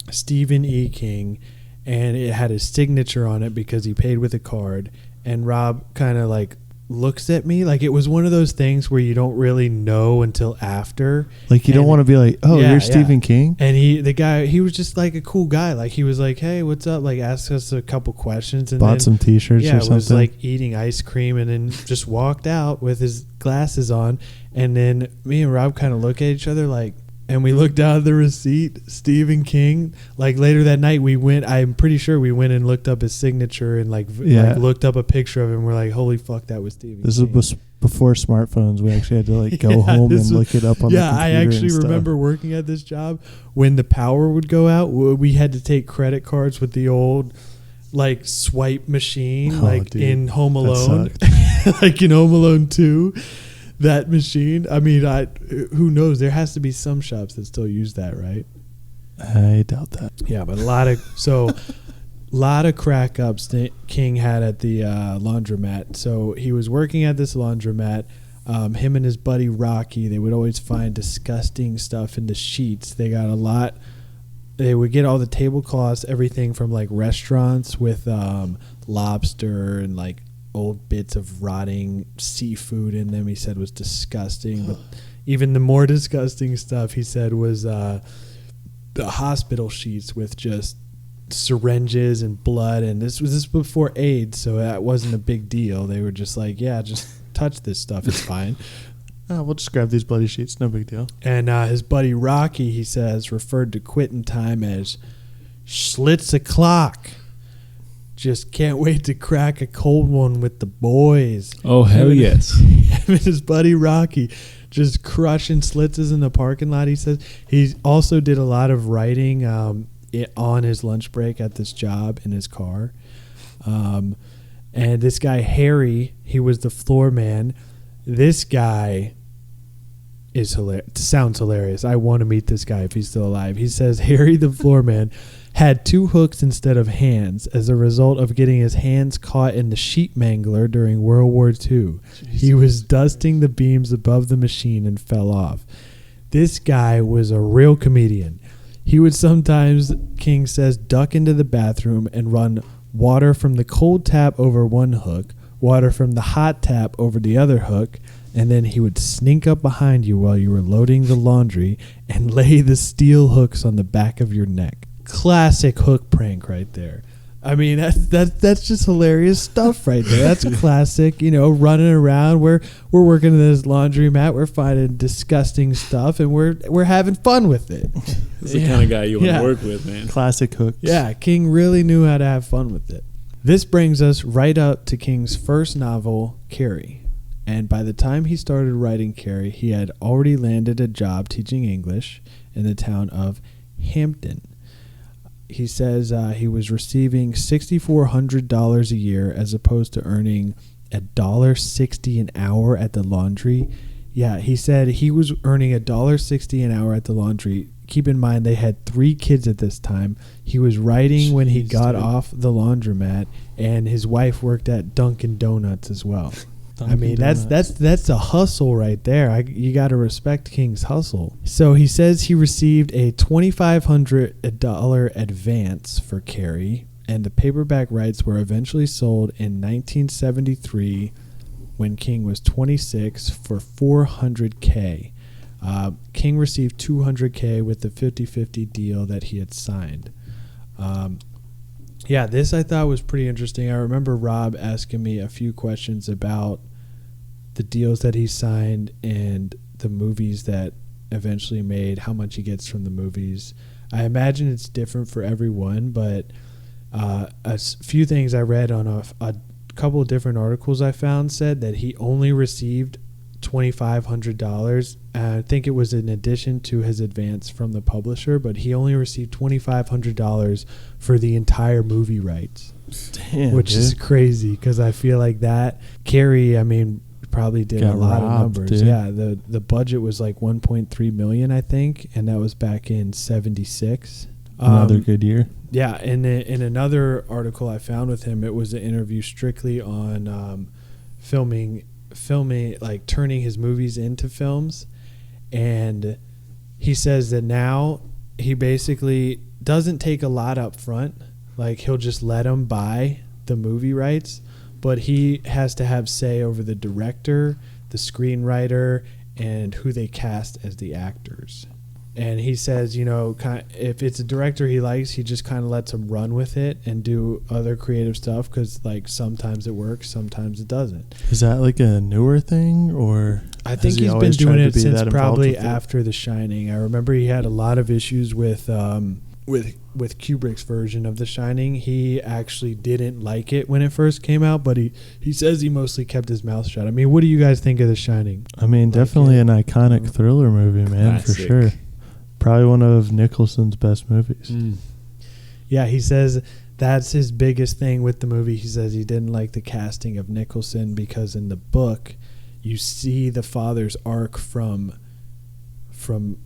Stephen E. King. And it had his signature on it because he paid with a card. And Rob kind of like looks at me like it was one of those things where you don't really know until after. Like you don't want to be like, oh, Yeah, you're Stephen King? And he was just like a cool guy. Like he was like, hey, what's up? Like asked us a couple questions and Bought then, some T-shirts or something? was like eating ice cream and then just walked out with his glasses on. And then me and Rob kind of look at each other like, and we looked down at the receipt, Stephen King. Like later that night, I'm pretty sure we went and looked up his signature and like looked up a picture of him. We're like, holy fuck, that was Stephen King. This was before smartphones. We actually had to like go home and look it up on the computer. Yeah, I actually remember working at this job when the power would go out. We had to take credit cards with the old like swipe machine, dude, in Home Alone, like in Home Alone 2. That machine, I mean, who knows? There has to be some shops that still use that, right? I doubt that. Yeah, but a lot of crack ups that King had at the laundromat. So he was working at this laundromat. Him and his buddy Rocky, they would always find disgusting stuff in the sheets. They got a lot. They would get all the tablecloths, everything from like restaurants with lobster and like old bits of rotting seafood in them. He said was disgusting. But even the more disgusting stuff, he said, was the hospital sheets with just syringes and blood. And this was before AIDS, so that wasn't a big deal. They were just like, yeah, just touch this stuff, it's fine. We'll just grab these bloody sheets, no big deal. And his buddy Rocky, he says, referred to quitting time as Schlitz o'clock. just can't wait to crack a cold one with the boys. Oh, hell yes. Him and his buddy Rocky just crushing Slitzes in the parking lot. He says he also did a lot of writing on his lunch break at this job in his car. And this guy, Harry, he was the floor man. This guy is hilarious. Sounds hilarious. I want to meet this guy if he's still alive. He says Harry, the floor man, had 2 hooks instead of hands as a result of getting his hands caught in the sheet mangler during World War II. He was dusting the beams above the machine and fell off. This guy was a real comedian. He would sometimes, King says, duck into the bathroom and run water from the cold tap over one hook, water from the hot tap over the other hook, and then he would sneak up behind you while you were loading the laundry and lay the steel hooks on the back of your neck. Classic hook prank right there. I mean, that's just hilarious stuff right there. That's classic, running around. We're working in this laundromat. We're finding disgusting stuff, and we're having fun with it. That's the kind of guy you want to work with, man. Classic hooks. Yeah, King really knew how to have fun with it. This brings us right up to King's first novel, Carrie. And by the time he started writing Carrie, he had already landed a job teaching English in the town of Hampton. He says he was receiving $6,400 a year as opposed to earning $1.60 an hour at the laundry. Yeah, he said he was earning $1.60 an hour at the laundry. Keep in mind they had 3 kids at this time. He was writing when he got off the laundromat, and his wife worked at Dunkin' Donuts as well. I mean, that's a hustle right there. You got to respect King's hustle. So he says he received a $2,500 advance for Carrie, and the paperback rights were eventually sold in 1973 when King was 26 for $400K. King received $200K with the 50-50 deal that he had signed. Yeah, this I thought was pretty interesting. I remember Rob asking me a few questions about the deals that he signed and the movies that eventually made, how much he gets from the movies. I imagine it's different for everyone, but a few things I read on a couple of different articles I found said that he only received $2,500. I think it was in addition to his advance from the publisher, but he only received $2,500 for the entire movie rights. Damn, which is crazy because I feel like that Carrie, I mean, probably did a lot of numbers. Dude. Yeah, the budget was like $1.3 million, I think, and that was back in '76. Another good year. Yeah, and in another article I found with him, it was an interview strictly on filming, like turning his movies into films. And he says that now he basically doesn't take a lot up front. Like he'll just let them buy the movie rights, but he has to have say over the director, the screenwriter, and who they cast as the actors. And he says, if it's a director he likes, he just kind of lets him run with it and do other creative stuff because, like, sometimes it works, sometimes it doesn't. Is that like a newer thing, or I think he's been doing it since probably after The Shining. I remember he had a lot of issues with Kubrick's version of The Shining. He actually didn't like it when it first came out, but he says he mostly kept his mouth shut. I mean, what do you guys think of The Shining? I mean, definitely an iconic thriller movie, man, for sure. Probably one of Nicholson's best movies. Yeah, he says that's his biggest thing with the movie. He says he didn't like the casting of Nicholson because in the book you see the father's arc from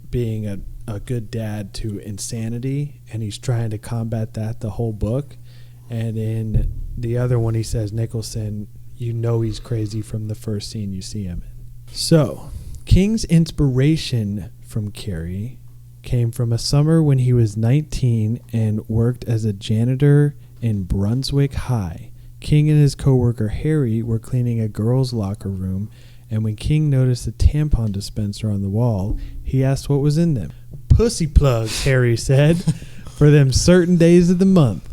being a good dad to insanity, and he's trying to combat that the whole book. And in the other one he says Nicholson, he's crazy from the first scene you see him in. So King's inspiration from Carrie came from a summer when he was 19 and worked as a janitor in Brunswick High. King and his coworker Harry were cleaning a girls' locker room, and when King noticed a tampon dispenser on the wall, he asked what was in them. Pussy plugs, Harry said, for them certain days of the month.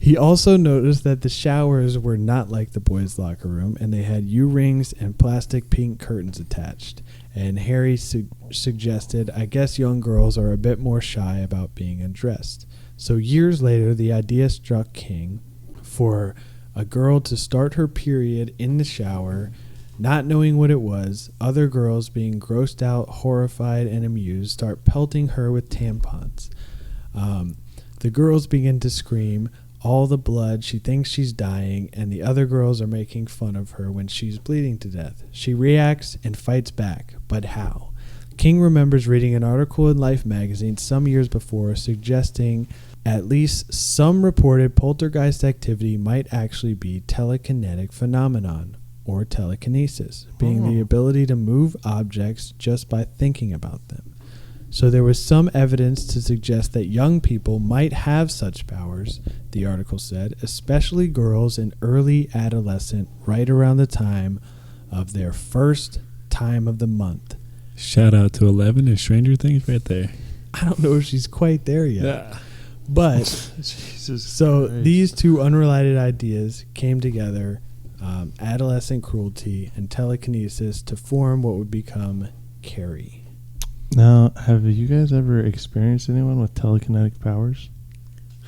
He also noticed that the showers were not like the boys' locker room, and they had U-rings and plastic pink curtains attached. And Harry suggested, I guess young girls are a bit more shy about being undressed. So years later, the idea struck King for a girl to start her period in the shower, not knowing what it was. Other girls, being grossed out, horrified, and amused, start pelting her with tampons. The girls begin to scream, all the blood, she thinks she's dying, and the other girls are making fun of her when she's bleeding to death. She reacts and fights back, but how? King remembers reading an article in Life magazine some years before suggesting at least some reported poltergeist activity might actually be telekinetic phenomenon, or telekinesis, being the ability to move objects just by thinking about them. So there was some evidence to suggest that young people might have such powers, the article said, especially girls in early adolescent, right around the time of their first time of the month. Shout out to 11 and Stranger Things right there. I don't know if she's quite there yet. Yeah. But Jesus so Christ. these two unrelated ideas came together, adolescent cruelty and telekinesis, to form what would become Carrie. Now, have you guys ever experienced anyone with telekinetic powers?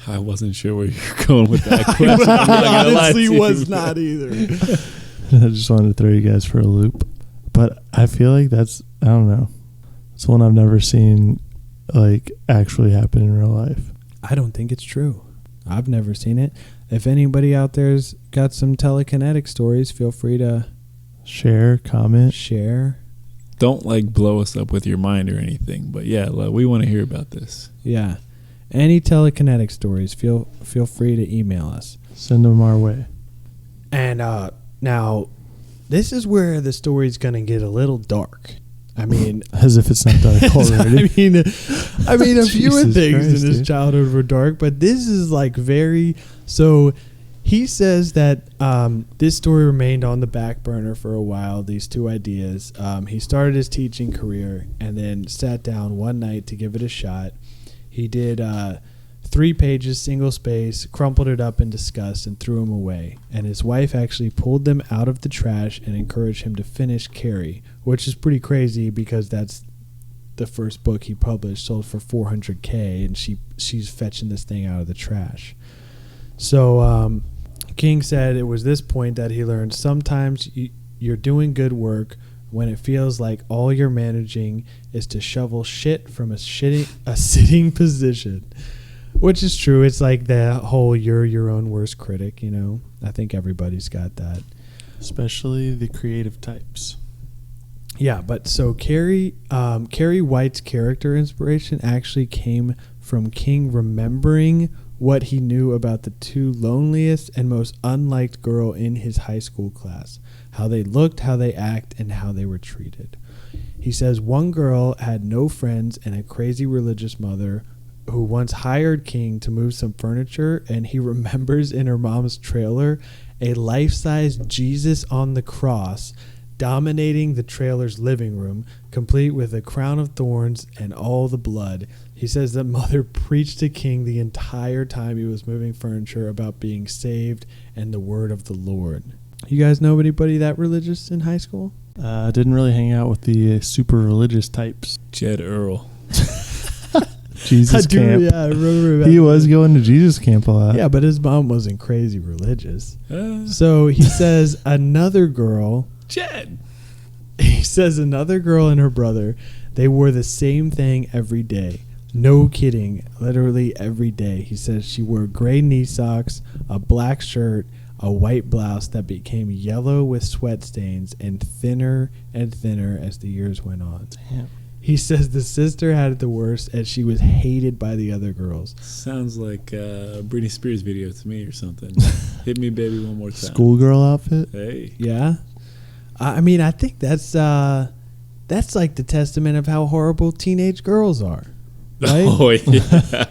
I wasn't sure where you're going with that question. I'm not I gonna lie honestly to you. was not either. I just wanted to throw you guys for a loop. But I feel like that's, I don't know. It's one I've never seen like actually happen in real life. I don't think it's true. I've never seen it. If anybody out there's got some telekinetic stories, feel free to Share, comment. share. Don't like blow us up with your mind or anything, but yeah, we want to hear about this. Yeah. Any telekinetic stories, feel free to email us. Send them our way. And now, this is where the story's going to get a little dark. I mean, As if it's not dark already. I mean, a few Jesus things Christ, in his dude. childhood were dark, but this is like very. So, he says that this story remained on the back burner for a while. These two ideas. He started his teaching career and then sat down one night to give it a shot. He did 3 pages, single space, crumpled it up in disgust, and threw them away. And his wife actually pulled them out of the trash and encouraged him to finish Carrie, which is pretty crazy because that's the first book he published, sold for $400K, and she's fetching this thing out of the trash. So King said it was this point that he learned sometimes you're doing good work when it feels like all you're managing is to shovel shit from a sitting position. Which is true. It's like the whole you're your own worst critic, you know. I think everybody's got that. Especially the creative types. Yeah, but so Carrie White's character inspiration actually came from King remembering what he knew about the two loneliest and most unliked girl in his high school class, how they looked, how they act, and how they were treated. He says one girl had no friends and a crazy religious mother who once hired King to move some furniture, and he remembers in her mom's trailer a life-size Jesus on the cross dominating the trailer's living room, complete with a crown of thorns and all the blood. He says that mother preached to King the entire time he was moving furniture about being saved and the word of the Lord. You guys know anybody that religious in high school? I didn't really hang out with the super religious types. Jed Earl. Jesus camp. Yeah, I remember that. He was going to Jesus camp a lot. Yeah, but his mom wasn't crazy religious. So he says another girl, Jed. he says another girl and her brother, they wore the same thing every day. No kidding, literally every day. He says she wore gray knee socks, a black shirt, a white blouse that became yellow with sweat stains and thinner as the years went on. Damn. He says the sister had it the worst and she was hated by the other girls. Sounds like a Britney Spears video to me or something. Hit me, baby, one more time. Schoolgirl outfit. Hey. Yeah? I mean, I think that's like the testament of how horrible teenage girls are. Right? Oh, yeah.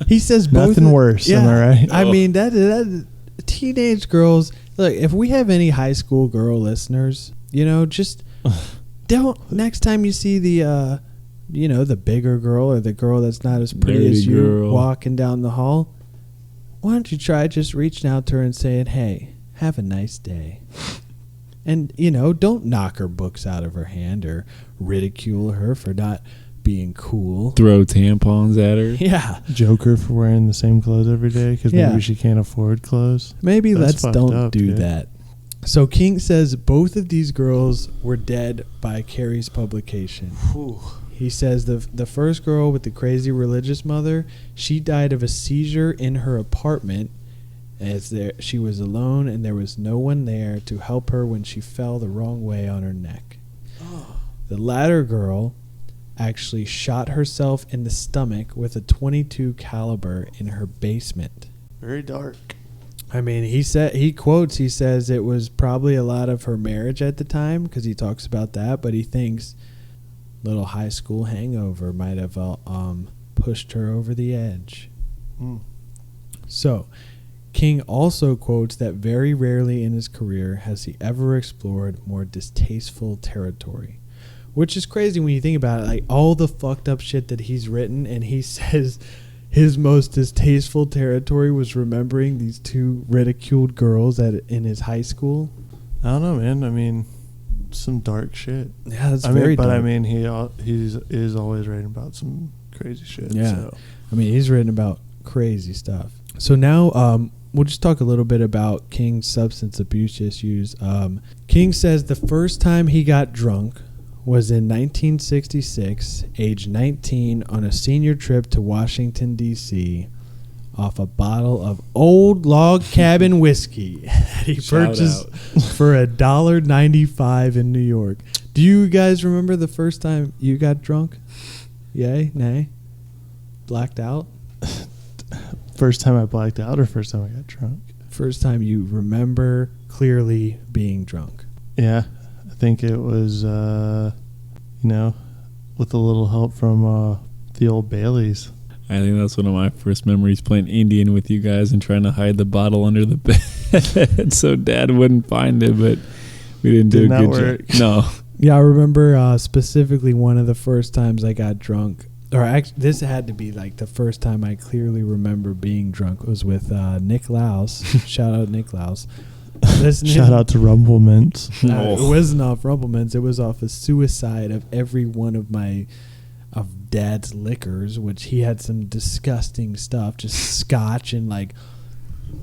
He says both. Nothing worse, am I right? I mean, that teenage girls. Look, if we have any high school girl listeners, you know, just don't. Next time you see the, the bigger girl or the girl that's not as pretty Dirty as you girl. walking down the hall, why don't you try just reaching out to her and saying, "Hey, have a nice day." And, don't knock her books out of her hand or ridicule her for not being cool. Throw tampons at her. Yeah. Joker for wearing the same clothes every day because Yeah. maybe she can't afford clothes. Maybe That's let's fucked don't up, do dude. that. So King says both of these girls were dead by Carrie's publication. He says the first girl with the crazy religious mother, she died of a seizure in her apartment as she was alone and there was no one there to help her when she fell the wrong way on her neck. The latter girl actually shot herself in the stomach with a .22 caliber in her basement. Very dark. I mean, he says it was probably a lot of her marriage at the time because he talks about that, but he thinks little high school hangover might have pushed her over the edge. So, King also quotes that very rarely in his career has he ever explored more distasteful territory, which is crazy when you think about it. Like all the fucked up shit that he's written, and he says his most distasteful territory was remembering these two ridiculed girls in his high school. I don't know, man. I mean, some dark shit. Yeah, that's very very dark. But dark. I mean, he is always writing about some crazy shit. Yeah. So. I mean, he's written about crazy stuff. So now we'll just talk a little bit about King's substance abuse issues. King says the first time he got drunk was in 1966, age 19, on a senior trip to Washington, D.C., off a bottle of Old Log Cabin whiskey that he Shout purchased out. for $1.95 in New York. Do you guys remember the first time you got drunk? Yay? Nay? Blacked out? First time I blacked out or first time I got drunk? First time you remember clearly being drunk. Yeah. I think it was, with a little help from the old Baileys. I think that's one of my first memories, playing Indian with you guys and trying to hide the bottle under the bed so Dad wouldn't find it, but we didn't do Did a not good work. job. No. Yeah, I remember specifically one of the first times I got drunk. Or actually, this had to be like the first time I clearly remember being drunk was with Nick Laus. Shout out Nick Laus. Shout out to Rumble Mints. It wasn't off Rumble Mints. It was off a suicide of every one of Dad's liquors, which he had some disgusting stuff, just scotch and like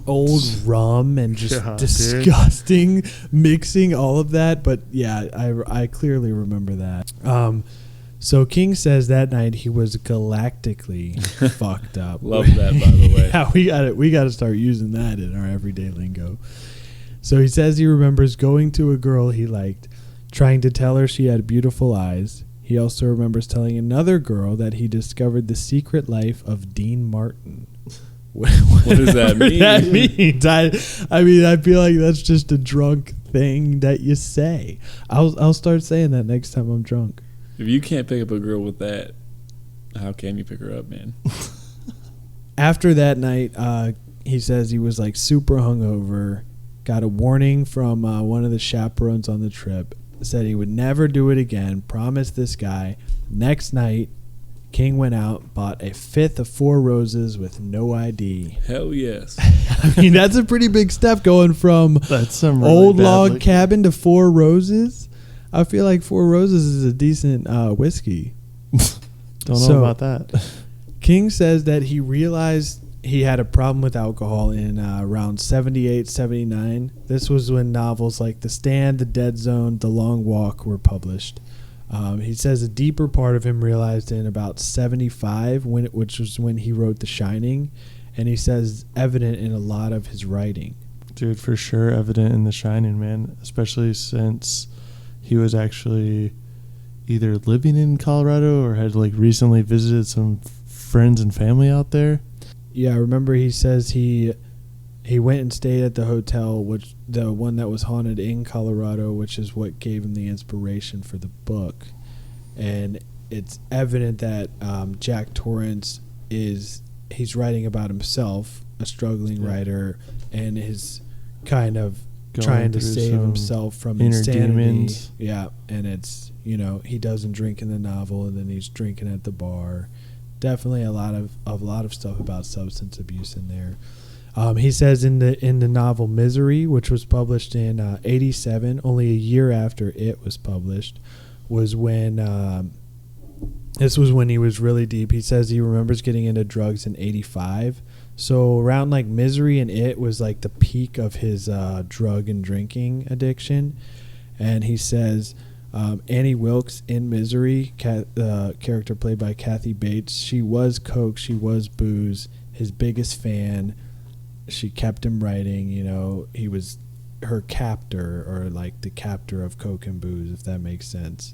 old rum and just Yeah, disgusting mixing all of that. But yeah, I clearly remember that. So King says that night he was galactically fucked up. Love that, by the way. Yeah, we got to start using that in our everyday lingo. So he says he remembers going to a girl he liked, trying to tell her she had beautiful eyes. He also remembers telling another girl that he discovered the secret life of Dean Martin. What does that mean? That means I mean, I feel like that's just a drunk thing that you say. I'll start saying that next time I'm drunk. If you can't pick up a girl with that, how can you pick her up, man? After that night, he says he was like super hungover, got a warning from one of the chaperones on the trip, said he would never do it again, promised this guy. Next night, King went out, bought a fifth of Four Roses with no ID. Hell yes. I mean, that's a pretty big step going from That's some really Old bad Log liquor. Cabin to Four Roses. I feel like Four Roses is a decent whiskey. Don't know So- about that. King says that he realized he had a problem with alcohol in around 78, 79. This was when novels like The Stand, The Dead Zone, The Long Walk were published. He says a deeper part of him realized in about 75, which was when he wrote The Shining, and he says evident in a lot of his writing. Dude, for sure evident in The Shining, man. Especially since he was actually either living in Colorado or had like recently visited some friends and family out there. Yeah, I remember he says he went and stayed at the hotel, which the one that was haunted in Colorado, which is what gave him the inspiration for the book. And it's evident that Jack Torrance he's writing about himself, a struggling writer, and his kind of Going trying to through save some himself from inner insanity. demons. Yeah, and it's, he doesn't drink in the novel, and then he's drinking at the bar. Definitely a lot of stuff about substance abuse in there. He says in the novel Misery, which was published in 87, only a year after it was published, was when This was when he was really deep. He says he remembers getting into drugs in 85. So around like Misery and It was like the peak of his drug and drinking addiction. And he says Annie Wilkes in Misery, the character played by Kathy Bates, she was coke, she was booze, his biggest fan. She kept him writing, you know, he was her captor, or like the captor of coke and booze, if that makes sense.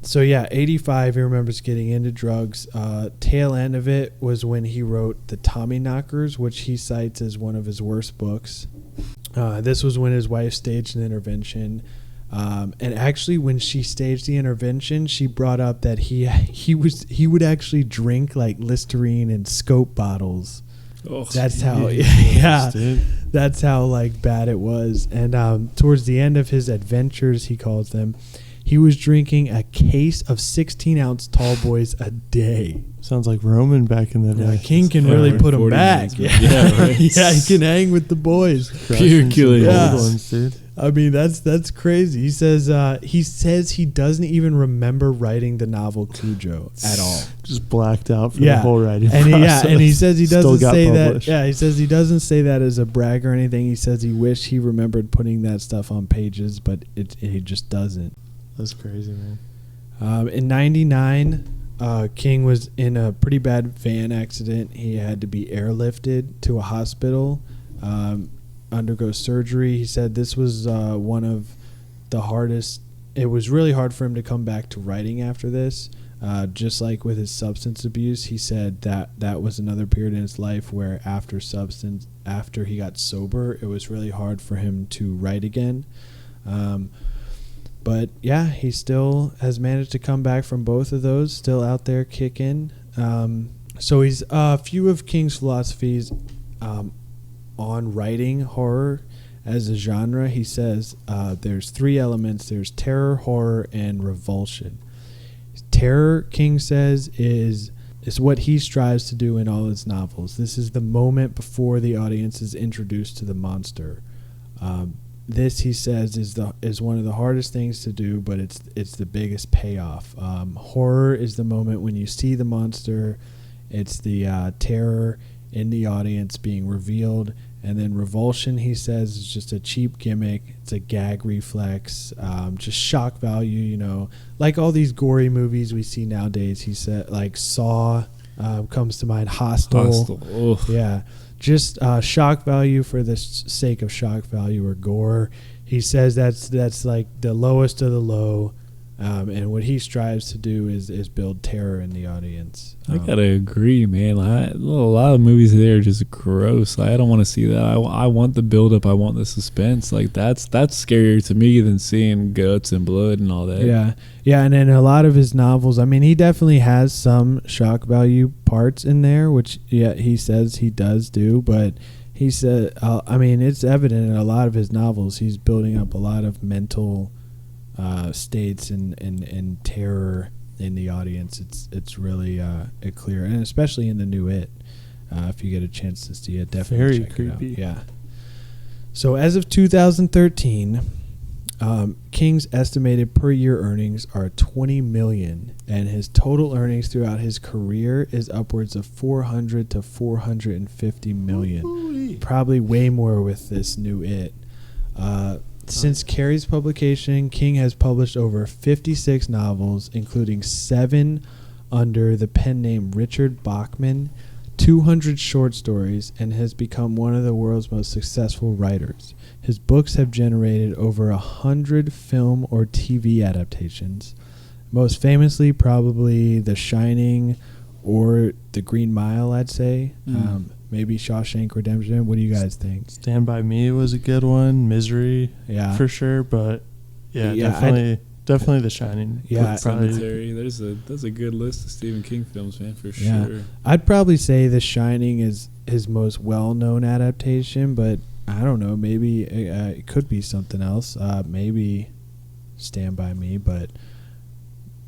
So yeah, 85, he remembers getting into drugs. Tail end of it was when he wrote The Tommyknockers, which he cites as one of his worst books. This was when his wife staged an intervention. And actually, when she staged the intervention, she brought up that he would actually drink like Listerine and Scope bottles. Oh, that's how, Dude. that's how like bad it was. And towards the end of his adventures, he calls them, he was drinking a case of 16-ounce tall boys a day. Sounds like Roman back in the day. King can really put him 40 back. minutes, yeah, right. Yeah, he can hang with the boys. Pure killing. Yeah. Old ones, dude. I mean, that's crazy. He says he doesn't even remember writing the novel Cujo at all. Just blacked out for the whole writing and process. and he says he Still doesn't got say published. that. Yeah, he says he doesn't say that as a brag or anything. He says he wished he remembered putting that stuff on pages, but he just doesn't. That's crazy, man. In '99, King was in a pretty bad van accident. He had to be airlifted to a hospital, undergo surgery. He said this was one of the hardest. It was really hard for him to come back to writing after this. Just like with his substance abuse, he said that was another period in his life where after he got sober, it was really hard for him to write again. But yeah, he still has managed to come back from both of those, still out there kicking. So he's a few of King's philosophies on writing horror as a genre. He says there's three elements. There's terror, horror, and revulsion. Terror, King says, is what he strives to do in all his novels. This is the moment before the audience is introduced to the monster. This, he says, is one of the hardest things to do, but it's the biggest payoff. Horror is the moment when you see the monster. It's the terror in the audience being revealed. And then revulsion, he says, is just a cheap gimmick. It's a gag reflex, just shock value, you know. Like all these gory movies we see nowadays, he said, like Saw comes to mind, Hostel. Ugh. Yeah. Just shock value for the sake of shock value or gore. He says that's like the lowest of the low, and what he strives to do is build terror in the audience. I gotta agree, man. Like, a lot of movies there are just gross. Like, I don't want to see that. I want the build up. I want the suspense. Like that's scarier to me than seeing guts and blood and all that. Yeah, and in a lot of his novels, I mean, he definitely has some shock value parts in there, which he says he does do. But he said, I mean, it's evident in a lot of his novels. He's building up a lot of mental states and terror in the audience. It's really clear, and especially in the new It. If you get a chance to see it, definitely Very check creepy. it out. Yeah. So as of 2013, King's estimated per year earnings are $20 million, and his total earnings throughout his career is upwards of $400 to $450 million. Ooh-wee. Probably way more with this new It. Since Carrie's publication, King has published over 56 novels, including 7 under the pen name Richard Bachman, 200 short stories, and has become one of the world's most successful writers. His books have generated over 100 film or TV adaptations, most famously probably The Shining or The Green Mile, I'd say. Maybe Shawshank Redemption. What do you guys think? Stand By Me was a good one. Misery, Yeah. for sure. But yeah, Yeah, definitely The Shining. Yeah, would probably- Cemetery. That's a good list of Stephen King films, man, for Yeah. sure. I'd probably say The Shining is his most well-known adaptation, but I don't know. Maybe it could be something else. Maybe Stand By Me, but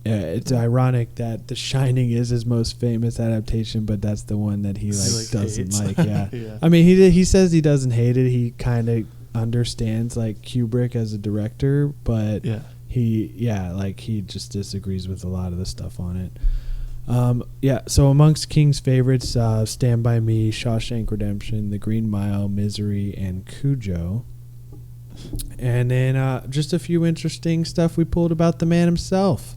it's ironic that The Shining is his most famous adaptation, but that's the one that he He, doesn't hates. like. Yeah. Yeah. I mean, he says he doesn't hate it. He kind of understands like Kubrick as a director, but Yeah. he just disagrees with a lot of the stuff on it. So amongst King's favorites, Stand By Me, Shawshank Redemption, The Green Mile, Misery, and Cujo. And then just a few interesting stuff we pulled about the man himself.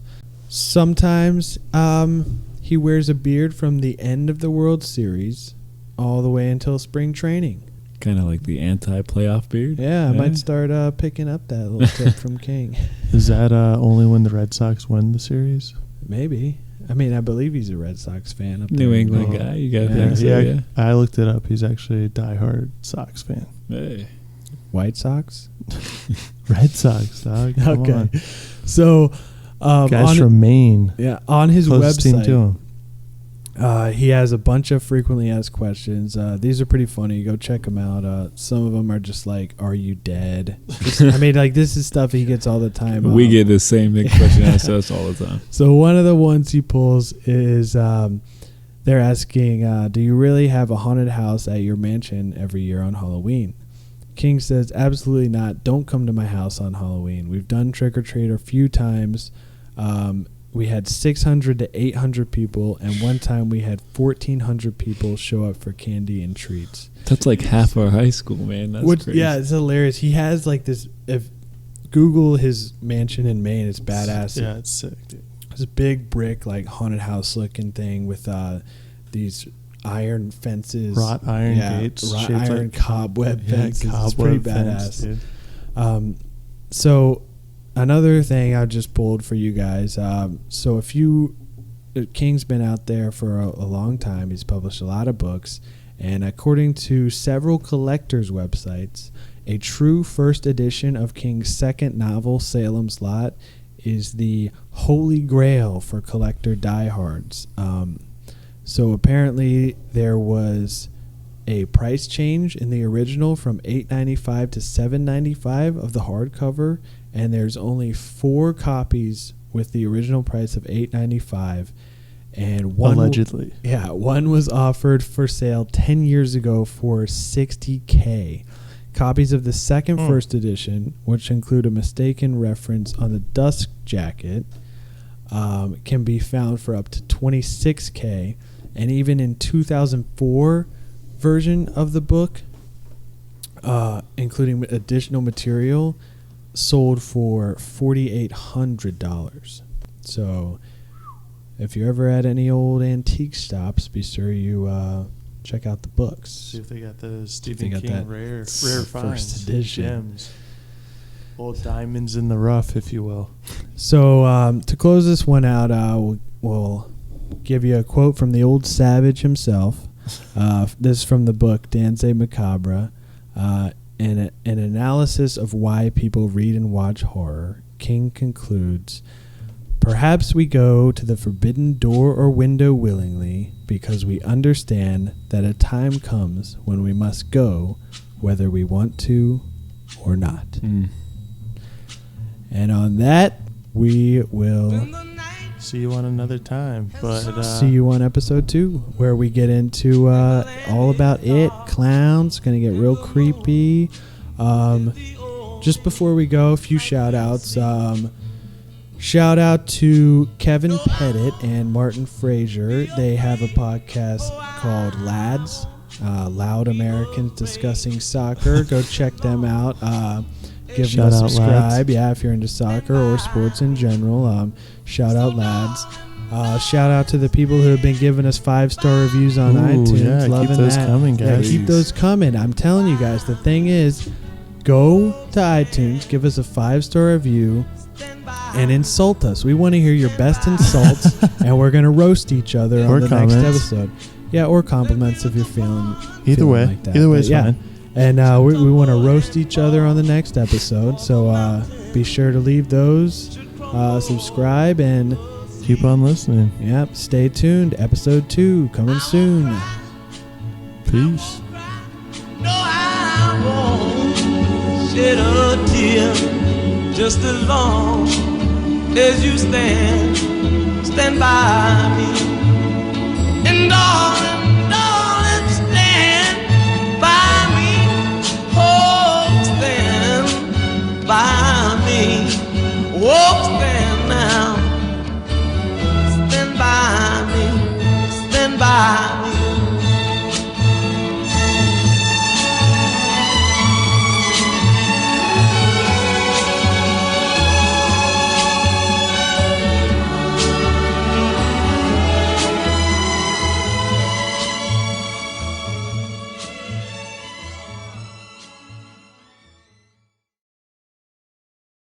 Sometimes he wears a beard from the end of the World Series all the way until spring training. Kind of like the anti-playoff beard. Yeah, I might start picking up that little tip from King. Is that only when the Red Sox win the series? Maybe. I mean, I believe he's a Red Sox fan. Up New there. England guy. You got to Yeah. think so, Yeah, I looked it up. He's actually a diehard Sox fan. Hey. White Sox? Red Sox, dog. Come Okay. on. So, Guys from Maine. Yeah, on his Closest team to website, him. he has a bunch of frequently asked questions. These are pretty funny. Go check them out. Some of them are just like, "Are you dead?" I mean, like this is stuff he gets all the time. We get the same big question asked us all the time. So one of the ones he pulls is they're asking, "Do you really have a haunted house at your mansion every year on Halloween?" King says, "Absolutely not. Don't come to my house on Halloween. We've done trick or treat a few times. We had 600 to 800 people, and one time we had 1,400 people show up for candy and treats." That's like half our high school, man. That's crazy. Yeah, it's hilarious. He has like this. If Google his mansion in Maine, it's badass. Yeah, it's sick, dude. It's a big brick, like haunted house looking thing with these iron fences, Wrought iron gates, wrought shaped iron like cobweb fences. It's pretty cobweb fence, badass. dude. So another thing I just pulled for you guys. So King's been out there for a long time. He's published a lot of books, and according to several collectors' websites, a true first edition of King's second novel, Salem's Lot, is the holy grail for collector diehards. So apparently there was a price change in the original from $8.95 to $7.95 of the hardcover, and there's only 4 copies with the original price of $8.95, and one Allegedly. one was offered for sale 10 years ago for $60K. Copies of the second first edition, which include a mistaken reference on the dust jacket, can be found for up to $26K, and even in 2004 version of the book, including additional material, sold for $4,800. So if you're ever at any old antique shops, be sure you check out the books. See if they got the they Stephen got King that rare first finds, edition. gems, old diamonds in the rough, if you will. So to close this one out, we'll give you a quote from the old savage himself. This is from the book Danse Macabre, an analysis of why people read and watch horror. King concludes, "Perhaps we go to the forbidden door or window willingly because we understand that a time comes when we must go whether we want to or not." And on that, we will See you on another time. But see you on episode 2, where we get into all about it. Clowns, gonna get real creepy. Just before we go, a few shout outs. Shout out to Kevin Pettit and Martin Frazier. They have a podcast called Lads, Loud Americans Discussing Soccer. Go check them out. Give them a Shout out, subscribe. Lads. Yeah, if you're into soccer or sports in general. Shout out, Lads. Shout out to the people who have been giving us 5-star reviews on iTunes. yeah, keep Loving those that. coming, Yeah, guys. keep those coming. I'm telling you guys, the thing is, go to iTunes, give us a 5-star review, and insult us. We want to hear your best insults, and we're going to roast each other Or on the comments. next episode. Yeah, or compliments if you're feeling Either way. like that. Either way is But fine. And we want to roast each other on the next episode, so be sure to leave those, subscribe, and Keep on listening. yep, stay tuned. Episode 2 coming soon. Peace. No, I won't shed a tear just as long as you stand by me. And darling,